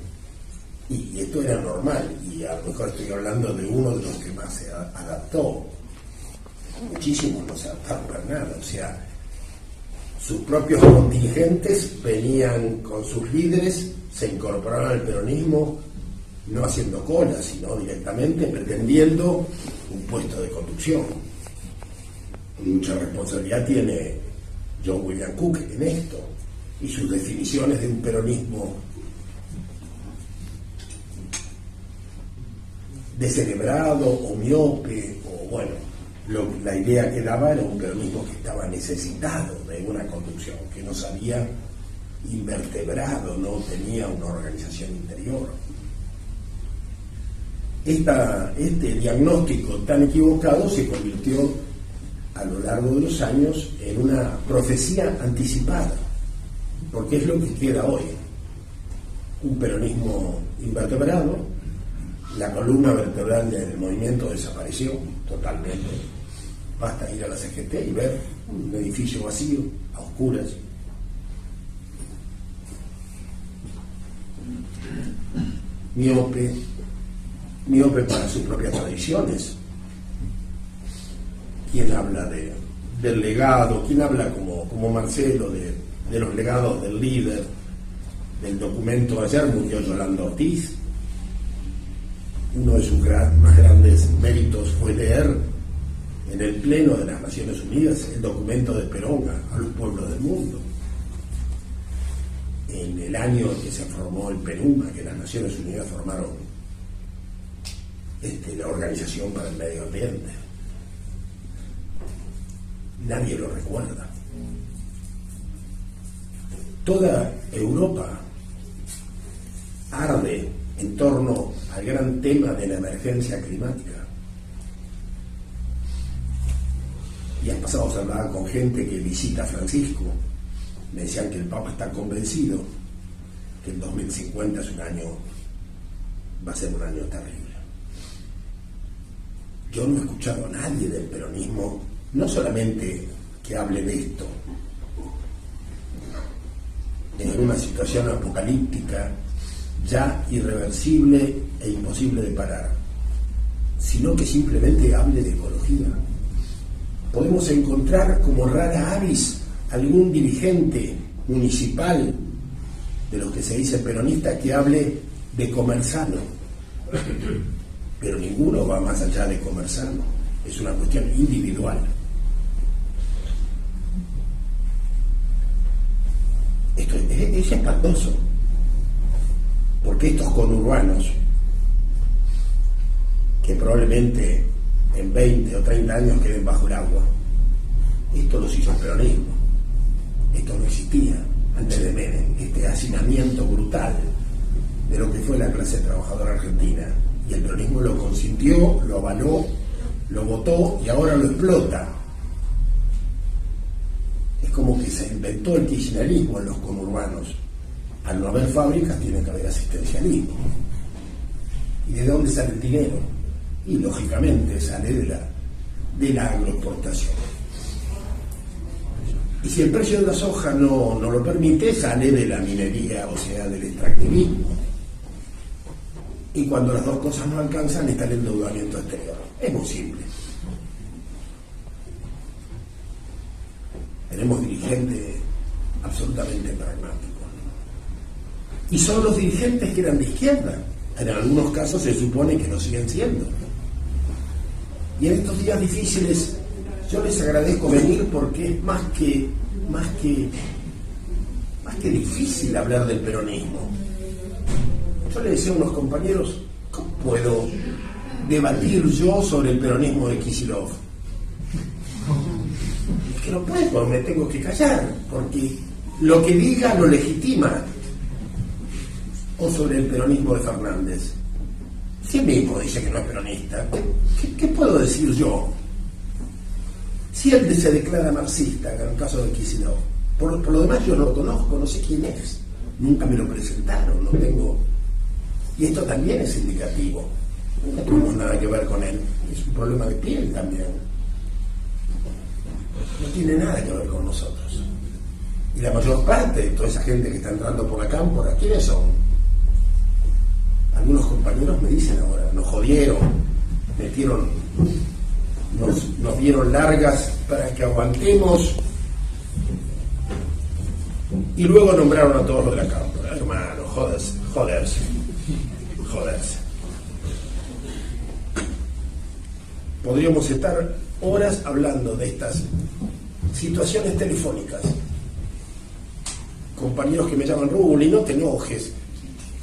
Speaker 3: Y esto era normal, y a lo mejor estoy hablando de uno de los que más se adaptó. Muchísimos no se adaptaron para nada, o sea, sus propios contingentes venían con sus líderes, se incorporaron al peronismo, no haciendo cola, sino directamente pretendiendo un puesto de conducción. Mucha responsabilidad tiene John William Cook en esto, y sus definiciones de un peronismo descerebrado o miope, o bueno, la idea que daba era un peronismo que estaba necesitado de una conducción, que no se había invertebrado, no tenía una organización interior. Este diagnóstico tan equivocado se convirtió a lo largo de los años en una profecía anticipada, porque es lo que queda hoy. Un peronismo invertebrado, la columna vertebral del movimiento desapareció totalmente. Basta ir a la CGT y ver un edificio vacío, a oscuras. Miope para sus propias tradiciones. ¿Quién habla del legado? ¿Quién habla como Marcelo de los legados del líder? Del documento, ayer murió Yolanda Ortiz. Uno de sus más grandes méritos fue leer en el Pleno de las Naciones Unidas el documento de Perón a los pueblos del mundo. En el año en que se formó el PENUMA, que las Naciones Unidas formaron la Organización para el Medio Ambiente. Nadie lo recuerda. Toda Europa arde en torno al gran tema de la emergencia climática. Días pasados hablaba con gente que visita Francisco. Me decían que el Papa está convencido que el 2050 va a ser un año terrible. Yo no he escuchado a nadie del peronismo, no solamente que hable de esto, en una situación apocalíptica ya irreversible e imposible de parar, sino que simplemente hable de ecología. Podemos encontrar como rara avis algún dirigente municipal de los que se dice peronista que hable de comer sano, pero ninguno va más allá de comer sano, es una cuestión individual. Esto es espantoso, porque estos conurbanos, que probablemente en 20 o 30 años queden bajo el agua, esto los hizo el peronismo. Esto no existía antes de Menem, este hacinamiento brutal de lo que fue la clase trabajadora argentina, y el peronismo lo consintió, lo avaló, lo votó y ahora lo explota. Es como que se inventó el kirchnerismo en los conurbanos. Al no haber fábricas tiene que haber asistencialismo. ¿Y de dónde sale el dinero? Y lógicamente sale de la agroexportación. Y si el precio de la soja no lo permite, sale de la minería, o sea, del extractivismo. Y cuando las dos cosas no alcanzan, está el endeudamiento exterior. Es muy simple. Tenemos dirigentes absolutamente pragmáticos. Y son los dirigentes que eran de izquierda. En algunos casos se supone que lo siguen siendo. Y en estos días difíciles yo les agradezco venir, porque es más que difícil hablar del peronismo. Yo le decía a unos compañeros, ¿cómo puedo debatir yo sobre el peronismo de Kicillof? Es que no puedo, me tengo que callar, porque lo que diga lo legitima. O sobre el peronismo de Fernández. Si él mismo dice que no es peronista, ¿qué puedo decir yo? Si él se declara marxista, en el caso de Kicillof, por lo demás yo no lo conozco, no sé quién es, nunca me lo presentaron, no tengo. Y esto también es indicativo, no tuvimos nada que ver con él, es un problema de piel también, no tiene nada que ver con nosotros. Y la mayor parte de toda esa gente que está entrando por la cámpora, ¿quiénes son? Algunos compañeros me dicen ahora, nos jodieron, nos dieron largas para que aguantemos, y luego nombraron a todos los de la cámpora. Hermano, joderse. Podríamos estar horas hablando de estas situaciones telefónicas. Compañeros que me llaman, Rubuli, no te enojes.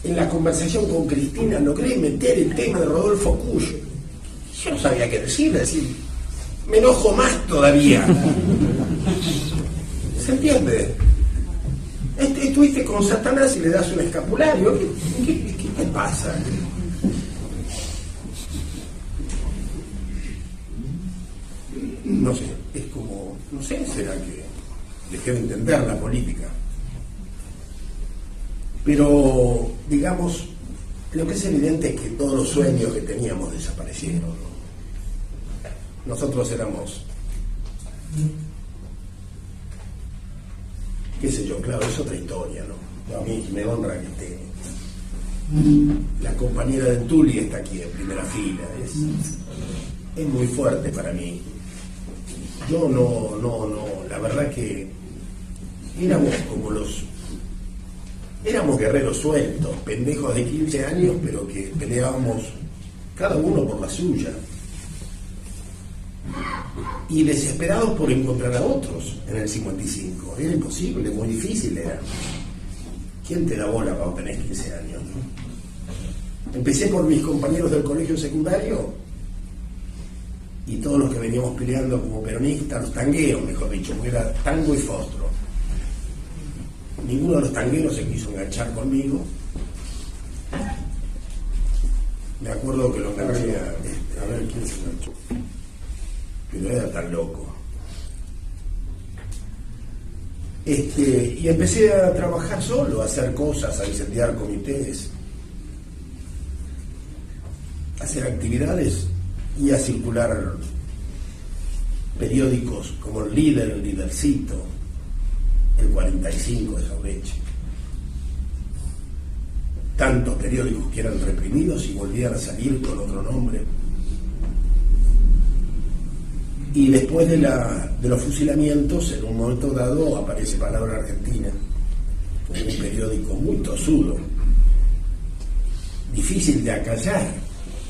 Speaker 3: En la conversación con Cristina logré meter el tema de Rodolfo Kusch. Yo no sabía qué decir, me enojo más todavía. ¿Se entiende? Estuviste con Satanás y le das un escapulario. ¿Qué te pasa? No sé, es como, no sé, será que dejé de entender la política. Pero, digamos, lo que es evidente es que todos los sueños que teníamos desaparecieron, ¿no? Nosotros éramos, qué sé yo, claro, es otra historia, ¿no? A mí me honra que esté. La compañera de Tuli está aquí en primera fila, es muy fuerte para mí. Yo no, la verdad que éramos guerreros sueltos, pendejos de 15 años, pero que peleábamos cada uno por la suya. Y desesperados por encontrar a otros en el 55. Era imposible, muy difícil era. ¿Quién te da bola cuando tenés 15 años, no? Empecé por mis compañeros del colegio secundario y todos los que veníamos peleando como peronistas, los tangueros, mejor dicho, porque era tango y fostro. Ninguno de los tangueros se quiso enganchar conmigo. Me acuerdo que lo enganché a ver quién se enganchó. Pero era tan loco. Y empecé a trabajar solo, a hacer cosas, a incendiar comités, a hacer actividades y a circular periódicos como El Líder, El Lidercito, El 45 de Saureche. Tantos periódicos que eran reprimidos y volvían a salir con otro nombre. Y después de los fusilamientos, en un momento dado, aparece Palabra Argentina, un periódico muy tosudo, difícil de acallar,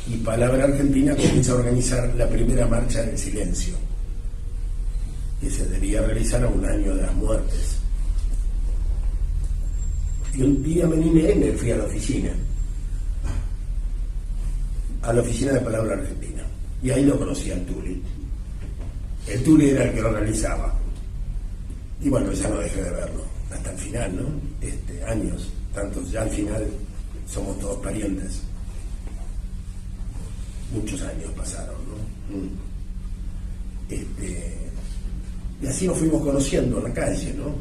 Speaker 3: y Palabra Argentina comienza a organizar la primera marcha del silencio, que se debía realizar a un año de las muertes. Y un día me animé, me fui a la oficina de Palabra Argentina, y ahí lo conocí al Tuli. El Tuli era el que lo organizaba. Y bueno, ya no dejé de verlo hasta el final, ¿no? Años, tantos, ya al final somos todos parientes. Muchos años pasaron, ¿no? Y así nos fuimos conociendo en la calle, ¿no?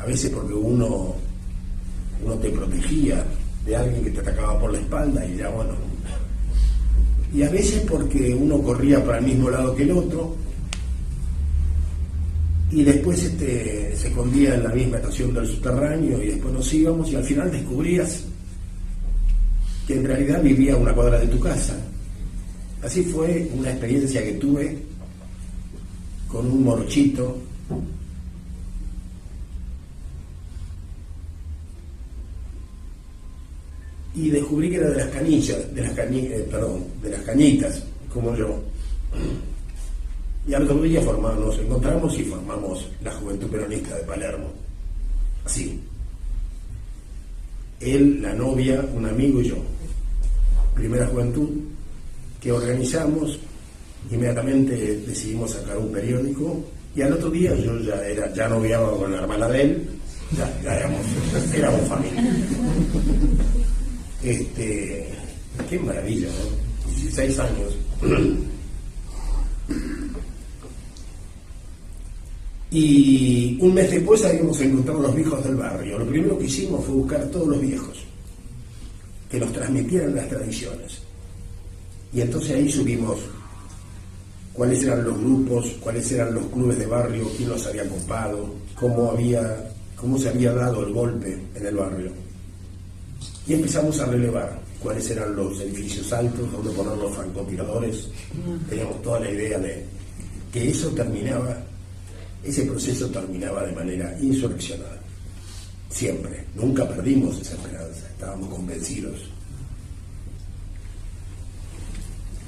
Speaker 3: A veces porque uno te protegía de alguien que te atacaba por la espalda y ya, bueno. Y a veces porque uno corría para el mismo lado que el otro y después se escondía en la misma estación del subterráneo y después nos íbamos y al final descubrías que en realidad vivía a una cuadra de tu casa. Así fue una experiencia que tuve con un morochito y descubrí que era de las cañitas, como yo. Y al otro día nos encontramos y formamos la Juventud Peronista de Palermo. Así. Él, la novia, un amigo y yo. Primera juventud que organizamos, inmediatamente decidimos sacar un periódico y al otro día yo ya noviaba con la hermana de él, ya éramos familia. Qué maravilla, ¿no? 16 años. Y un mes después habíamos encontrado a los viejos del barrio. Lo primero que hicimos fue buscar a todos los viejos que nos transmitieran las tradiciones. Y entonces ahí subimos cuáles eran los grupos, cuáles eran los clubes de barrio, quién los había ocupado, cómo se había dado el golpe en el barrio. Y empezamos a relevar cuáles eran los edificios altos, dónde poner los francotiradores. Teníamos toda la idea de que ese proceso terminaba de manera insurreccional. Siempre, nunca perdimos esa esperanza, estábamos convencidos.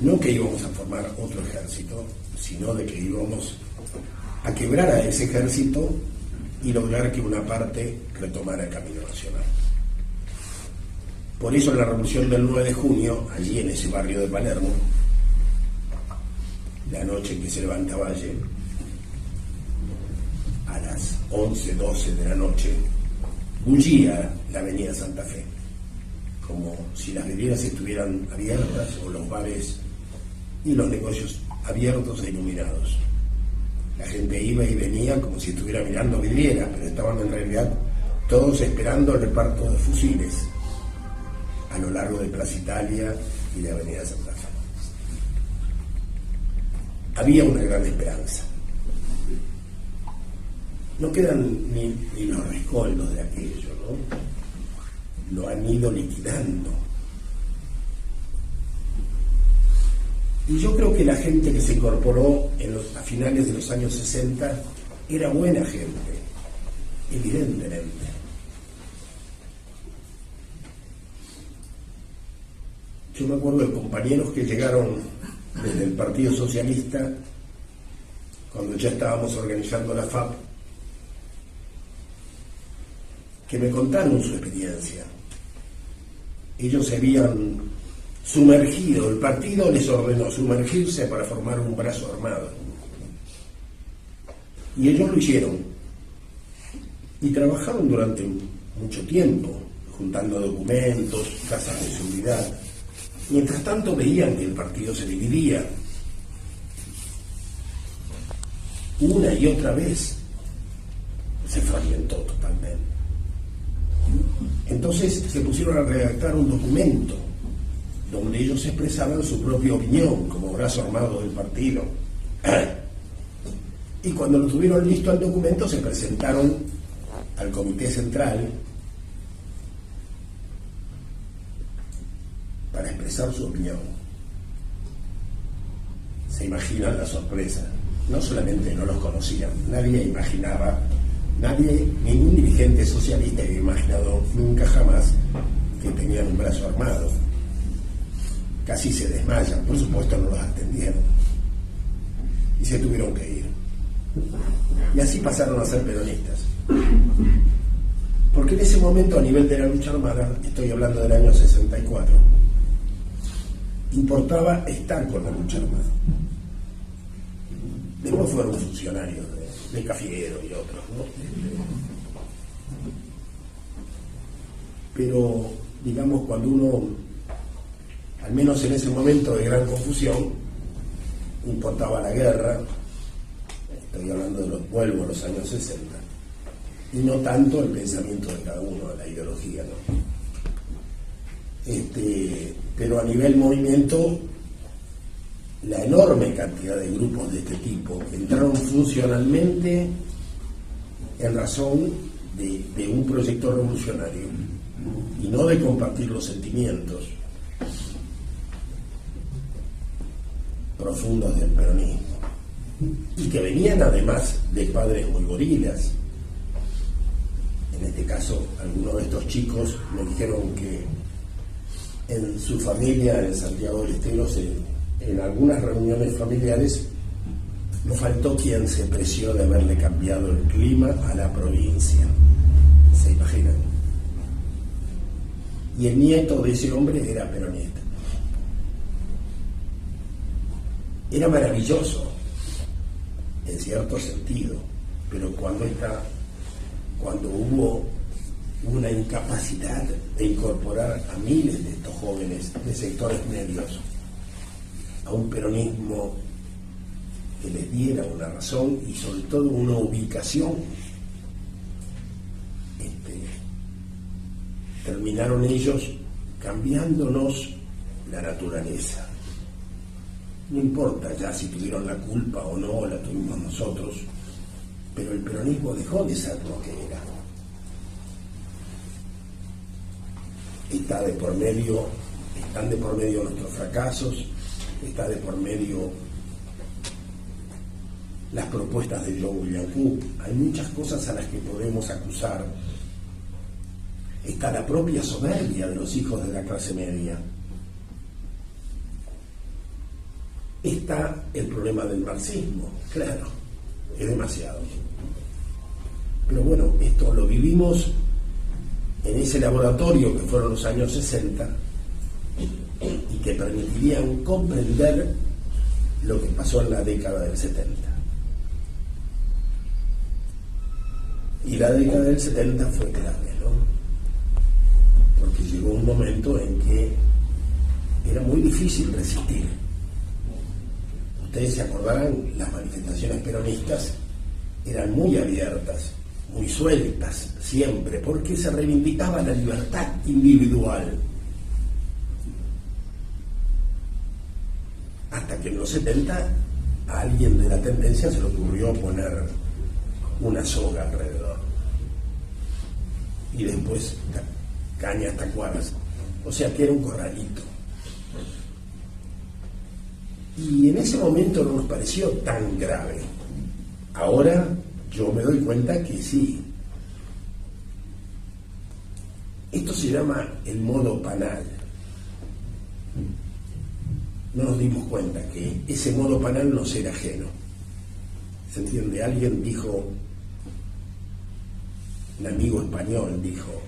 Speaker 3: No que íbamos a formar otro ejército, sino de que íbamos a quebrar a ese ejército y lograr que una parte retomara el camino nacional. Por eso en la revolución del 9 de junio, allí en ese barrio de Palermo, la noche en que se levanta Valle, a las 11, 12 de la noche, bullía la avenida Santa Fe, como si las vidrieras estuvieran abiertas o los bares y los negocios abiertos e iluminados. La gente iba y venía como si estuviera mirando vidrieras, pero estaban en realidad todos esperando el reparto de fusiles a lo largo de Plaza Italia y de Avenida Santa Fe. Había una gran esperanza. No quedan ni los rescoldos de aquello, ¿no? Lo han ido liquidando. Y yo creo que la gente que se incorporó a finales de los años 60 era buena gente, evidentemente. Yo me acuerdo de compañeros que llegaron desde el Partido Socialista, cuando ya estábamos organizando la FAP, que me contaron su experiencia. Ellos se habían sumergido, el partido les ordenó sumergirse para formar un brazo armado. Y ellos lo hicieron. Y trabajaron durante mucho tiempo, juntando documentos, casas de seguridad. Mientras tanto veían que el partido se dividía. Una y otra vez se fragmentó totalmente. Entonces se pusieron a redactar un documento donde ellos expresaban su propia opinión como brazo armado del partido. Y cuando lo tuvieron listo el documento, se presentaron al Comité Central para expresar su opinión. Se imaginan la sorpresa. No solamente no los conocían, nadie imaginaba, ningún dirigente socialista había imaginado nunca jamás que tenían un brazo armado. Casi se desmayan, por supuesto no los atendieron. Y se tuvieron que ir. Y así pasaron a ser peronistas. Porque en ese momento, a nivel de la lucha armada, estoy hablando del año 64, importaba estar con la lucha armada. Después fueron funcionarios de Cafiero y otros, ¿no? Pero, digamos, cuando uno, al menos en ese momento de gran confusión, importaba la guerra, estoy hablando vuelvo a los años 60, y no tanto el pensamiento de cada uno, la ideología, ¿no? Pero a nivel movimiento, la enorme cantidad de grupos de este tipo entraron funcionalmente en razón de un proyecto revolucionario y no de compartir los sentimientos profundos del peronismo, y que venían además de padres muy gorilas. En este caso, algunos de estos chicos me dijeron que en su familia, en Santiago del Estero, en algunas reuniones familiares, no faltó quien se preció de haberle cambiado el clima a la provincia. ¿Se imaginan? Y el nieto de ese hombre era peronista. Era maravilloso, en cierto sentido, pero cuando hubo una incapacidad de incorporar a miles de estos jóvenes de sectores medios a un peronismo que les diera una razón y sobre todo una ubicación, terminaron ellos cambiándonos la naturaleza. No importa ya si tuvieron la culpa o no, la tuvimos nosotros, pero el peronismo dejó de ser lo que era. Están de por medio nuestros fracasos, está de por medio las propuestas de John William Cook. Hay muchas cosas a las que podemos acusar. Está la propia soberbia de los hijos de la clase media. Está el problema del marxismo, claro, es demasiado. Pero bueno, esto lo vivimos en ese laboratorio que fueron los años 60 y que permitirían comprender lo que pasó en la década del 70. Y la década del 70 fue clave, ¿no? Porque llegó un momento en que era muy difícil resistir. Ustedes se acordarán, las manifestaciones peronistas eran muy abiertas, muy sueltas, siempre, porque se reivindicaba la libertad individual. Hasta que en los 70 a alguien de la tendencia se le ocurrió poner una soga alrededor. Y después caña hasta cuadras. O sea que era un corralito. Y en ese momento no nos pareció tan grave. Ahora yo me doy cuenta que sí. Esto se llama el modo Panal. No nos dimos cuenta que ese modo Panal nos era ajeno. ¿Se entiende? Alguien dijo, un amigo español dijo,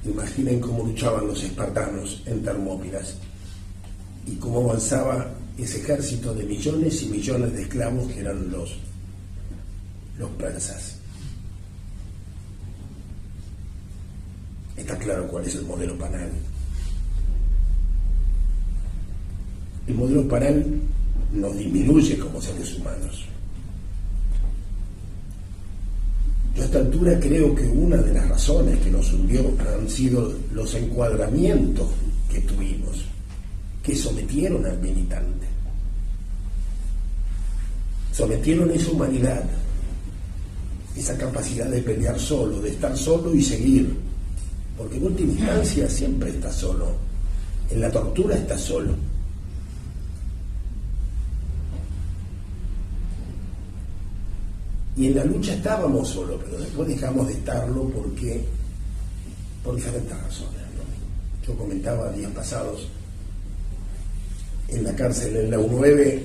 Speaker 3: Imaginen cómo luchaban los espartanos en Termópilas y cómo avanzaba ese ejército de millones y millones de esclavos que eran los persas. Está claro cuál es el modelo Panal. El modelo Panal nos disminuye como seres humanos. Yo a esta altura creo que una de las razones que nos hundió han sido los encuadramientos que tuvimos, que sometieron al militante. Sometieron esa humanidad, esa capacidad de pelear solo, de estar solo y seguir. Porque en última instancia siempre está solo. En la tortura está solo. Y en la lucha estábamos solos, pero después dejamos de estarlo por diferentes razones, ¿no? Yo comentaba días pasados en la cárcel, en la U9,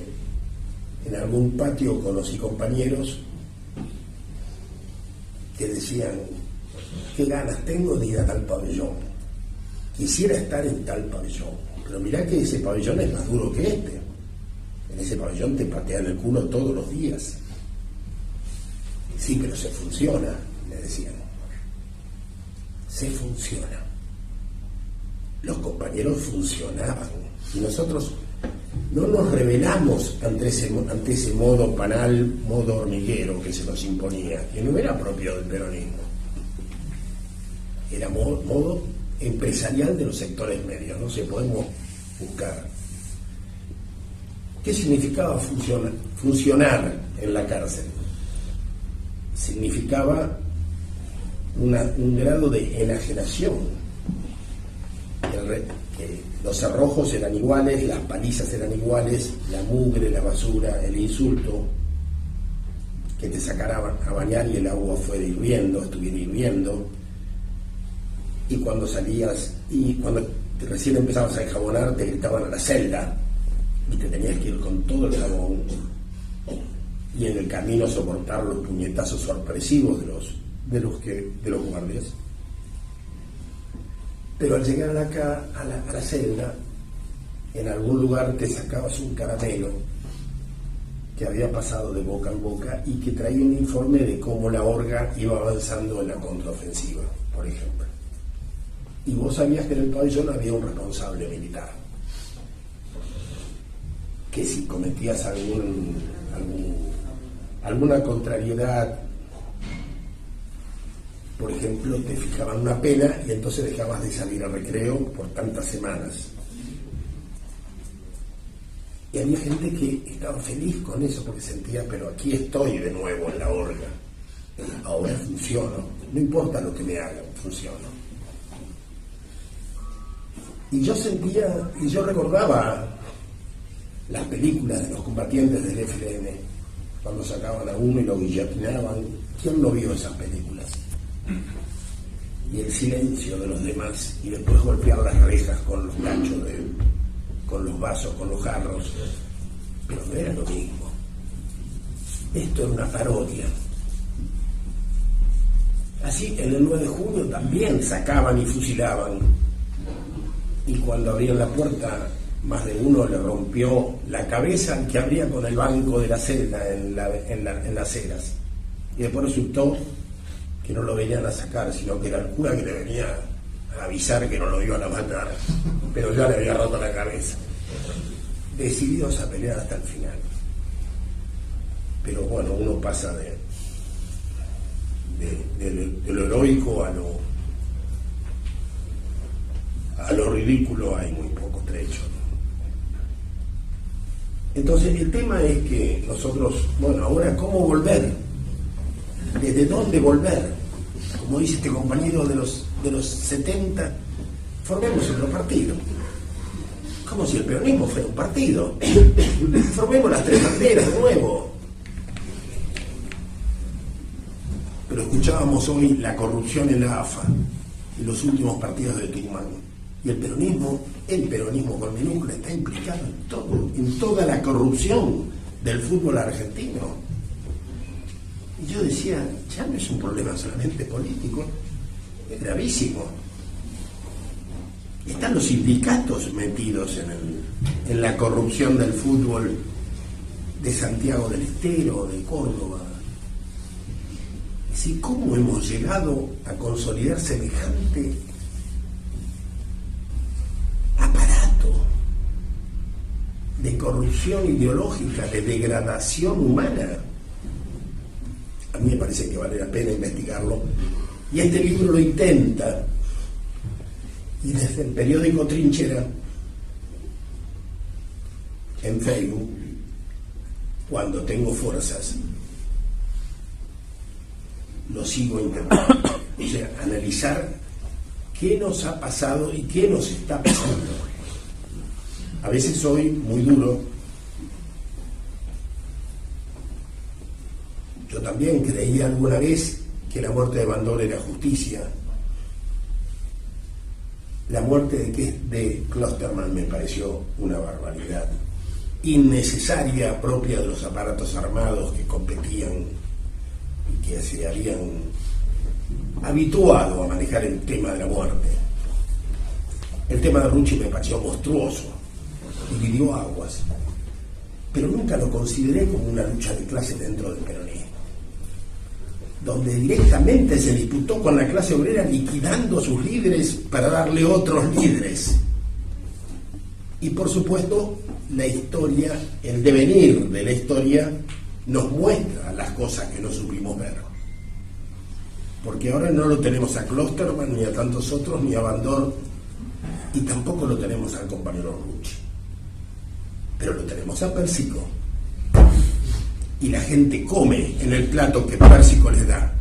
Speaker 3: en algún patio conocí compañeros que decían: qué ganas tengo de ir a tal pabellón, quisiera estar en tal pabellón, pero mirá que ese pabellón es más duro que este, en ese pabellón te patean el culo todos los días. Sí, pero se funciona, me decían. Se funciona. Los compañeros funcionaban. Y nosotros no nos rebelamos ante ese modo Panal, modo hormiguero que se nos imponía, que no era propio del peronismo. Era modo empresarial de los sectores medios, no se podemos buscar. ¿Qué significaba funcionar en la cárcel? Significaba un grado de enajenación. Los cerrojos eran iguales, las palizas eran iguales, la mugre, la basura, el insulto, que te sacaran a bañar y el agua fuera hirviendo, estuviera hirviendo, y cuando salías, y cuando recién empezabas a enjabonar, te gritaban a la celda, y te tenías que ir con todo el jabón, y en el camino soportar los puñetazos sorpresivos de los guardias. Pero al llegar acá a la celda, en algún lugar te sacabas un caramelo que había pasado de boca en boca y que traía un informe de cómo la Orga iba avanzando en la contraofensiva, por ejemplo. Y vos sabías que en el pabellón había un responsable militar, que si cometías alguna contrariedad, por ejemplo, te fijaban una pena y entonces dejabas de salir al recreo por tantas semanas. Y había gente que estaba feliz con eso porque sentía: pero aquí estoy de nuevo en la Orga, ahora funciono, no importa lo que me hagan, funciono. Y yo sentía, y yo recordaba las películas de los combatientes del FLN, cuando sacaban a uno y lo guillotinaban. ¿Quién no vio esas películas? Y el silencio de los demás, y después golpear las rejas con los ganchos, con los vasos, con los jarros. Pero no era lo mismo. Esto era una parodia. Así, en el 9 de junio también sacaban y fusilaban. Y cuando abrían la puerta, más de uno le rompió la cabeza al que abría con el banco de la celda en las ceras. Y después resultó que no lo venían a sacar, sino que era el cura que le venía a avisar que no lo iban a matar, pero ya le había roto la cabeza. Decididos a pelear hasta el final. Pero bueno, uno pasa de lo heroico a lo ridículo, hay muy poco trecho, ¿no? Entonces el tema es que nosotros, bueno, ahora ¿cómo volver? ¿Desde dónde volver? Como dice este compañero de los 70, formemos otro partido. Como si el peronismo fuera un partido. Formemos las tres banderas de nuevo. Pero escuchábamos hoy la corrupción en la AFA y los últimos partidos de Tucumán. Y el peronismo con minúscula está implicado en toda la corrupción del fútbol argentino. Y yo decía, ya no es un problema solamente político, es gravísimo. Están los sindicatos metidos en la corrupción del fútbol de Santiago del Estero, de Córdoba. Es decir, ¿cómo hemos llegado a consolidar semejante aparato de corrupción ideológica, de degradación humana? A mí me parece que vale la pena investigarlo, y este libro lo intenta. Y desde el periódico Trinchera, en Facebook, cuando tengo fuerzas, lo sigo intentando. O sea, analizar qué nos ha pasado y qué nos está pasando. A veces soy muy duro. Yo también creí alguna vez que la muerte de Bandol era justicia. La muerte de Klosterman me pareció una barbaridad, innecesaria, propia de los aparatos armados que competían y que se habían habituado a manejar el tema de la muerte. El tema de Rucci me pareció monstruoso, dividió aguas, pero nunca lo consideré como una lucha de clase dentro del peronismo, donde directamente se disputó con la clase obrera liquidando a sus líderes para darle otros líderes. Y por supuesto, la historia, el devenir de la historia, nos muestra las cosas que no supimos ver. Porque ahora no lo tenemos a Klosterman, ni a tantos otros, ni a Bandol, y tampoco lo tenemos al compañero Rucci. Pero lo tenemos a Pérsico. Y la gente come en el plato que Pérsico les da.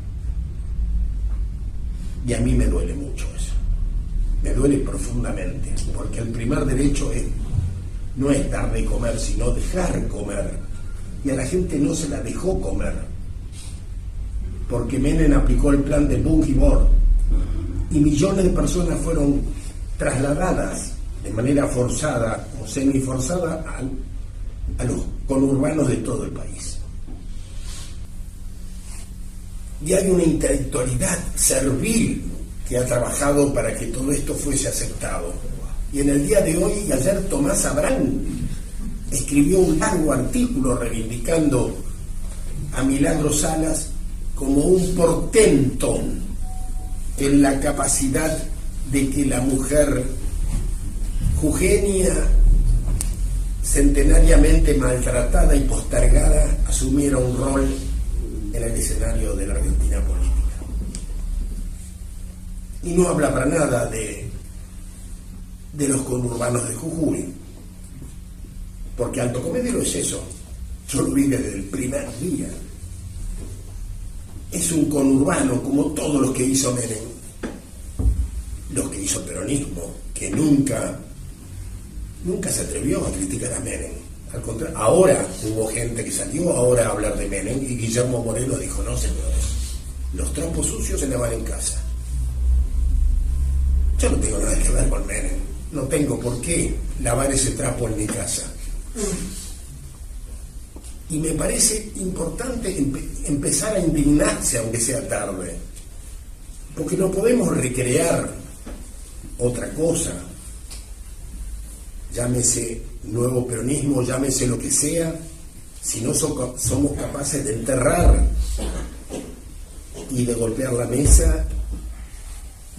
Speaker 3: Y a mí me duele mucho eso. Me duele profundamente, porque el primer derecho no es dar de comer, sino dejar comer. Y a la gente no se la dejó comer, porque Menem aplicó el plan de Bungie-Bor y millones de personas fueron trasladadas de manera forzada o semiforzada a los conurbanos de todo el país. Y hay una intelectualidad servil que ha trabajado para que todo esto fuese aceptado. Y en el día de hoy y ayer, Tomás Abrán escribió un largo artículo reivindicando a Milagro Salas como un portento en la capacidad de que la mujer jujeña, centenariamente maltratada y postergada, asumiera un rol en el escenario de la Argentina política. Y no habla para nada de los conurbanos de Jujuy, porque Alto Comedero es eso. Yo lo vi desde el primer día. Es un conurbano como todos los que hizo Menem, los que hizo el peronismo, que nunca se atrevió a criticar a Menem. Al contrario, ahora hubo gente que salió ahora a hablar de Menem, y Guillermo Moreno dijo: no, señores, los trapos sucios se lavan en casa. Yo no tengo nada que ver con Menem, no tengo por qué lavar ese trapo en mi casa. Y me parece importante empezar a indignarse, aunque sea tarde, porque no podemos recrear otra cosa, llámese nuevo peronismo, llámese lo que sea, si no somos capaces de enterrar y de golpear la mesa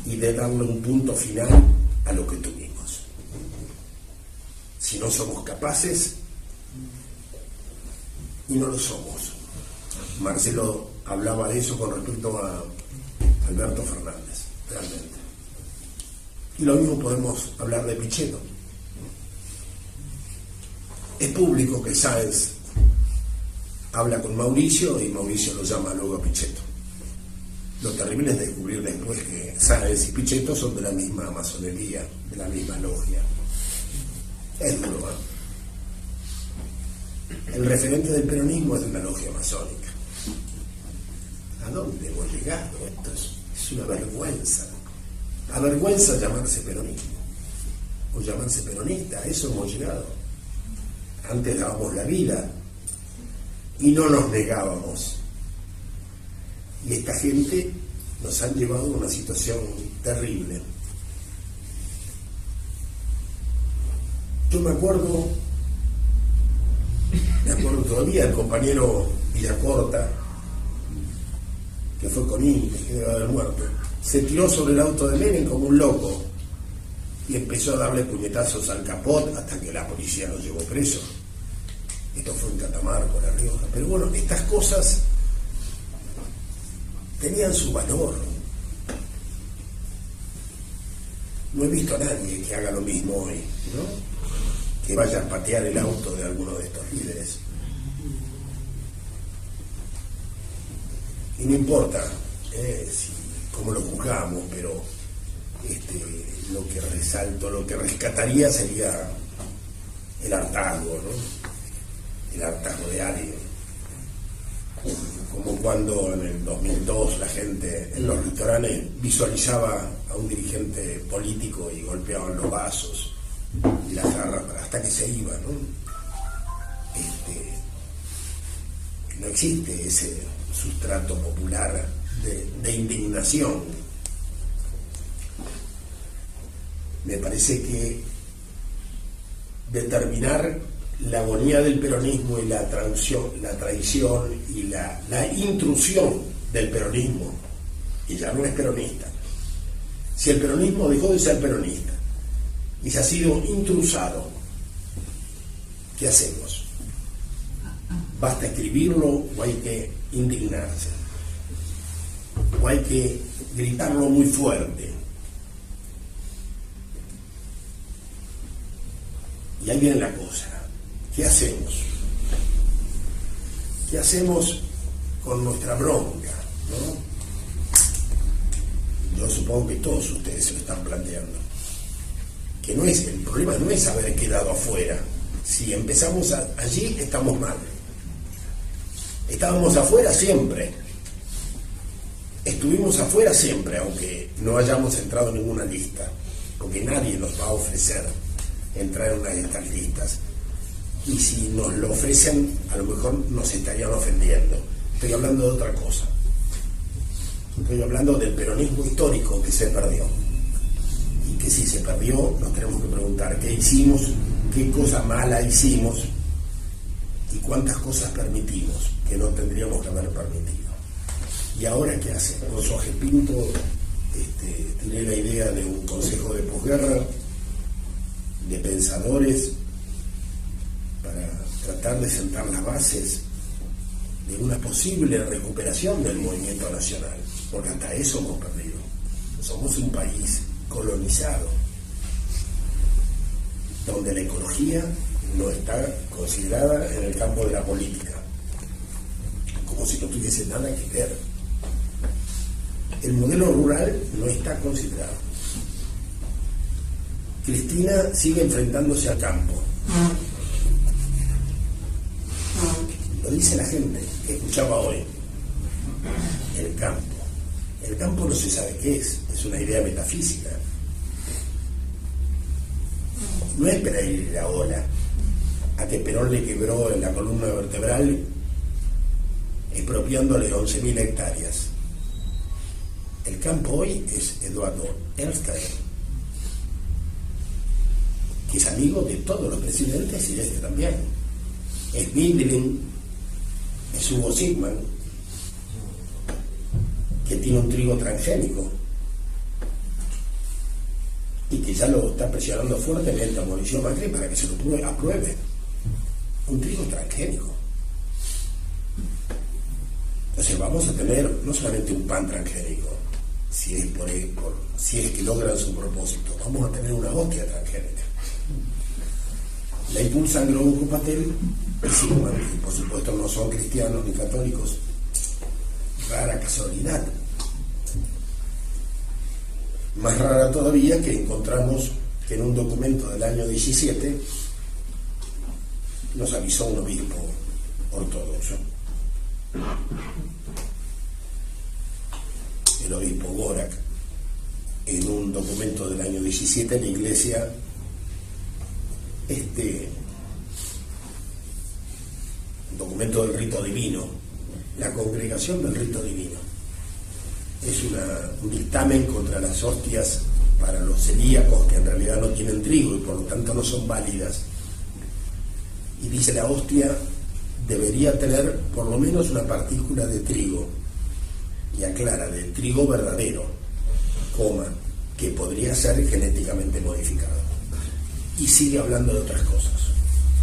Speaker 3: y de darle un punto final a lo que tuvimos. Si no somos capaces, y no lo somos. Marcelo hablaba de eso con respecto a Alberto Fernández, realmente. Y lo mismo podemos hablar de Pichetto. Es público que Sáenz habla con Mauricio y Mauricio lo llama luego a Pichetto. Lo terrible es descubrir después que Sáenz y Pichetto son de la misma masonería, de la misma logia. Es duro, ¿eh? El referente del peronismo es de una logia masónica. ¿A dónde hemos llegado? Esto es una vergüenza. Avergüenza llamarse peronismo o llamarse peronista. A eso hemos llegado. Antes dábamos la vida y no nos negábamos. Y esta gente nos han llevado a una situación terrible. yo me acuerdo todavía el compañero Villacorta, que fue con Intes, que debe haber muerto, se tiró sobre el auto de Menem como un loco y empezó a darle puñetazos al capot hasta que la policía lo llevó preso. Esto fue en Catamarca, La Rioja. Pero bueno, estas cosas tenían su valor. No he visto a nadie que haga lo mismo hoy, ¿no? Que vaya a patear el auto de alguno de estos líderes. Y no importa cómo lo juzgamos, pero lo que resalto, lo que rescataría sería el hartazgo, ¿no? El hartazgo de alguien. Como cuando en el 2002 la gente en los restaurantes visualizaba a un dirigente político y golpeaban los vasos y las jarras hasta que se iba, ¿no? No existe ese sustrato popular de indignación. Me parece que determinar la agonía del peronismo y la traición y la intrusión del peronismo, y ya no es peronista. Si el peronismo dejó de ser peronista y se ha sido intrusado, ¿qué hacemos? ¿Basta escribirlo o hay que indignarse? ¿O hay que gritarlo muy fuerte? Y ahí viene la cosa. ¿Qué hacemos? ¿Qué hacemos con nuestra bronca, ¿no? Yo supongo que todos ustedes se lo están planteando. Que no es, el problema no es haber quedado afuera. Si empezamos allí, estamos mal. Estábamos afuera siempre. Estuvimos afuera siempre, aunque no hayamos entrado en ninguna lista. Porque nadie nos va a ofrecer entrar en una de estas listas. Y si nos lo ofrecen, a lo mejor nos estarían ofendiendo. Estoy hablando de otra cosa. Estoy hablando del peronismo histórico que se perdió. Y que si se perdió, nos tenemos que preguntar qué hicimos, qué cosa mala hicimos y cuántas cosas permitimos que no tendríamos que haber permitido. Y ahora, ¿qué hace? Con Jorge Pinto tiene la idea de un consejo de posguerra, de pensadores, para tratar de sentar las bases de una posible recuperación del movimiento nacional, porque hasta eso hemos perdido. Somos un país colonizado, donde la ecología no está considerada en el campo de la política, como si no tuviese nada que ver. El modelo rural no está considerado. Cristina sigue enfrentándose al campo. Lo dice la gente que escuchaba hoy. El campo. El campo no se sabe qué es una idea metafísica. No es para ir a la ola a que Perón le quebró en la columna vertebral expropiándole 11.000 hectáreas. El campo hoy es Eduardo Elfstein, que es amigo de todos los presidentes y de este también. Es Bindlin, es Hugo Sigman, que tiene un trigo transgénico y que ya lo está presionando fuertemente a Mauricio Macri para que se lo apruebe. Un trigo transgénico. Entonces vamos a tener no solamente un pan transgénico, si es que logran su propósito, vamos a tener una hostia transgénica. La impulsan Grogu Patel y Sigman, que por supuesto no son cristianos ni católicos. Rara casualidad. Más rara todavía que encontramos que en un documento del año 17 nos avisó un obispo ortodoxo, el obispo Gorak. En un documento del año 17 la iglesia documento del rito divino, la congregación del rito divino, es un dictamen contra las hostias para los celíacos que en realidad no tienen trigo y por lo tanto no son válidas. Y dice la hostia debería tener por lo menos una partícula de trigo, y aclara, de trigo verdadero, coma, que podría ser genéticamente modificado. Y sigue hablando de otras cosas.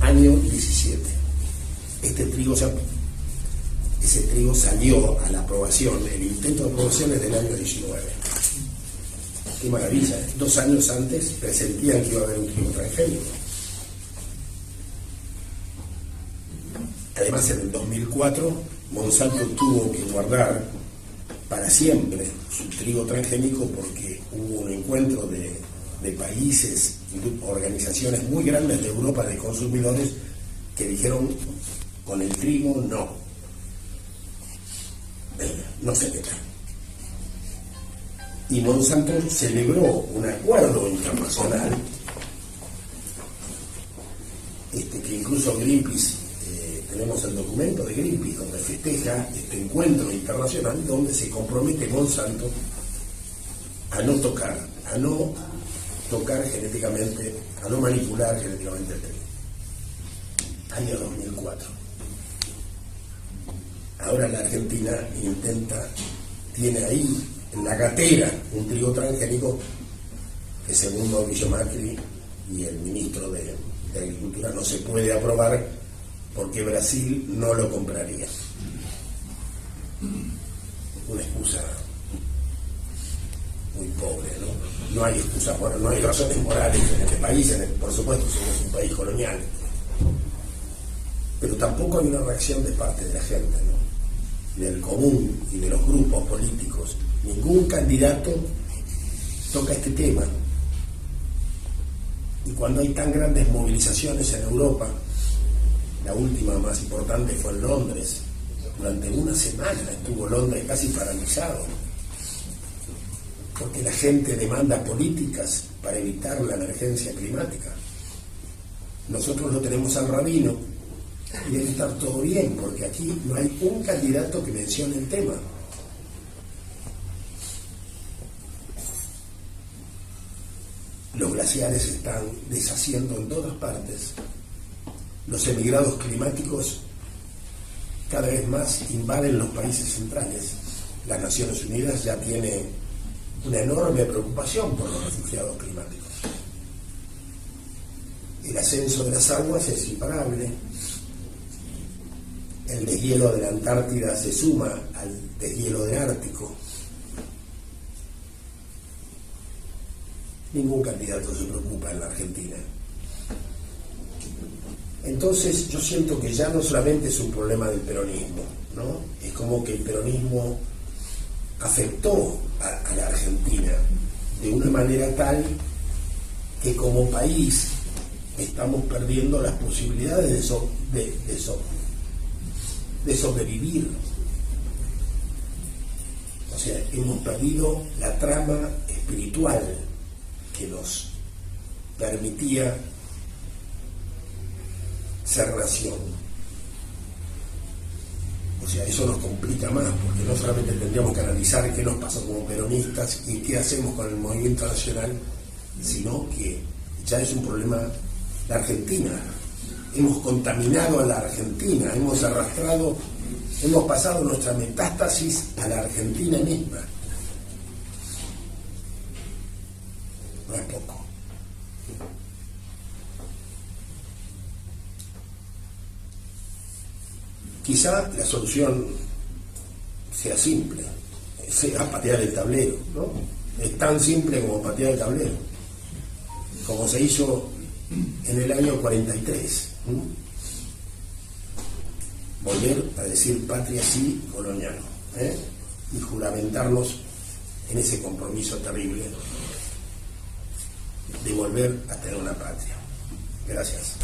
Speaker 3: Año 17. Ese trigo salió a la aprobación, el intento de aprobación es del año 19. Qué maravilla, 2 años antes presentían que iba a haber un trigo transgénico. Además, en el 2004, Monsanto tuvo que guardar para siempre su trigo transgénico porque hubo un encuentro de países y organizaciones muy grandes de Europa de consumidores que dijeron: con el trigo no se metan. Y Monsanto celebró un acuerdo internacional que incluso Greenpeace, tenemos el documento de Greenpeace donde festeja este encuentro internacional, donde se compromete Monsanto a no tocar genéticamente, a no manipular genéticamente el trigo. Año 2004. Ahora la Argentina tiene ahí en la gatera un trigo transgénico que, según Mauricio Macri y el ministro de Agricultura, no se puede aprobar porque Brasil no lo compraría. Una excusa muy pobre, ¿no? No hay excusa, no hay razones morales en este país, por supuesto somos un país colonial, pero tampoco hay una reacción de parte de la gente, ¿no? Del común y de los grupos políticos. Ningún candidato toca este tema. Y cuando hay tan grandes movilizaciones en Europa, la última más importante fue en Londres. Durante una semana estuvo Londres casi paralizado, porque la gente demanda políticas para evitar la emergencia climática. Nosotros lo tenemos al rabino y debe estar todo bien, porque aquí no hay un candidato que mencione el tema. Los glaciares se están deshaciendo en todas partes. Los emigrados climáticos cada vez más invaden los países centrales. Las Naciones Unidas ya tiene una enorme preocupación por los refugiados climáticos. El ascenso de las aguas es imparable. El deshielo de la Antártida se suma al deshielo del Ártico. Ningún candidato se preocupa en la Argentina. Entonces yo siento que ya no solamente es un problema del peronismo, ¿no? Es como que el peronismo afectó a la Argentina de una manera tal que como país estamos perdiendo las posibilidades de sobrevivir. O sea, hemos perdido la trama espiritual que nos permitía ser nación. O sea, eso nos complica más, porque no solamente tendríamos que analizar qué nos pasa como peronistas y qué hacemos con el movimiento nacional, sino que ya es un problema de Argentina. Hemos contaminado a la Argentina, hemos pasado nuestra metástasis a la Argentina misma. No es poco. Quizá la solución sea simple, sea patear el tablero, ¿no? Es tan simple como patear el tablero, como se hizo en el año 43. Volver a decir patria sí, colonia no, y juramentarnos en ese compromiso terrible de volver a tener una patria. Gracias.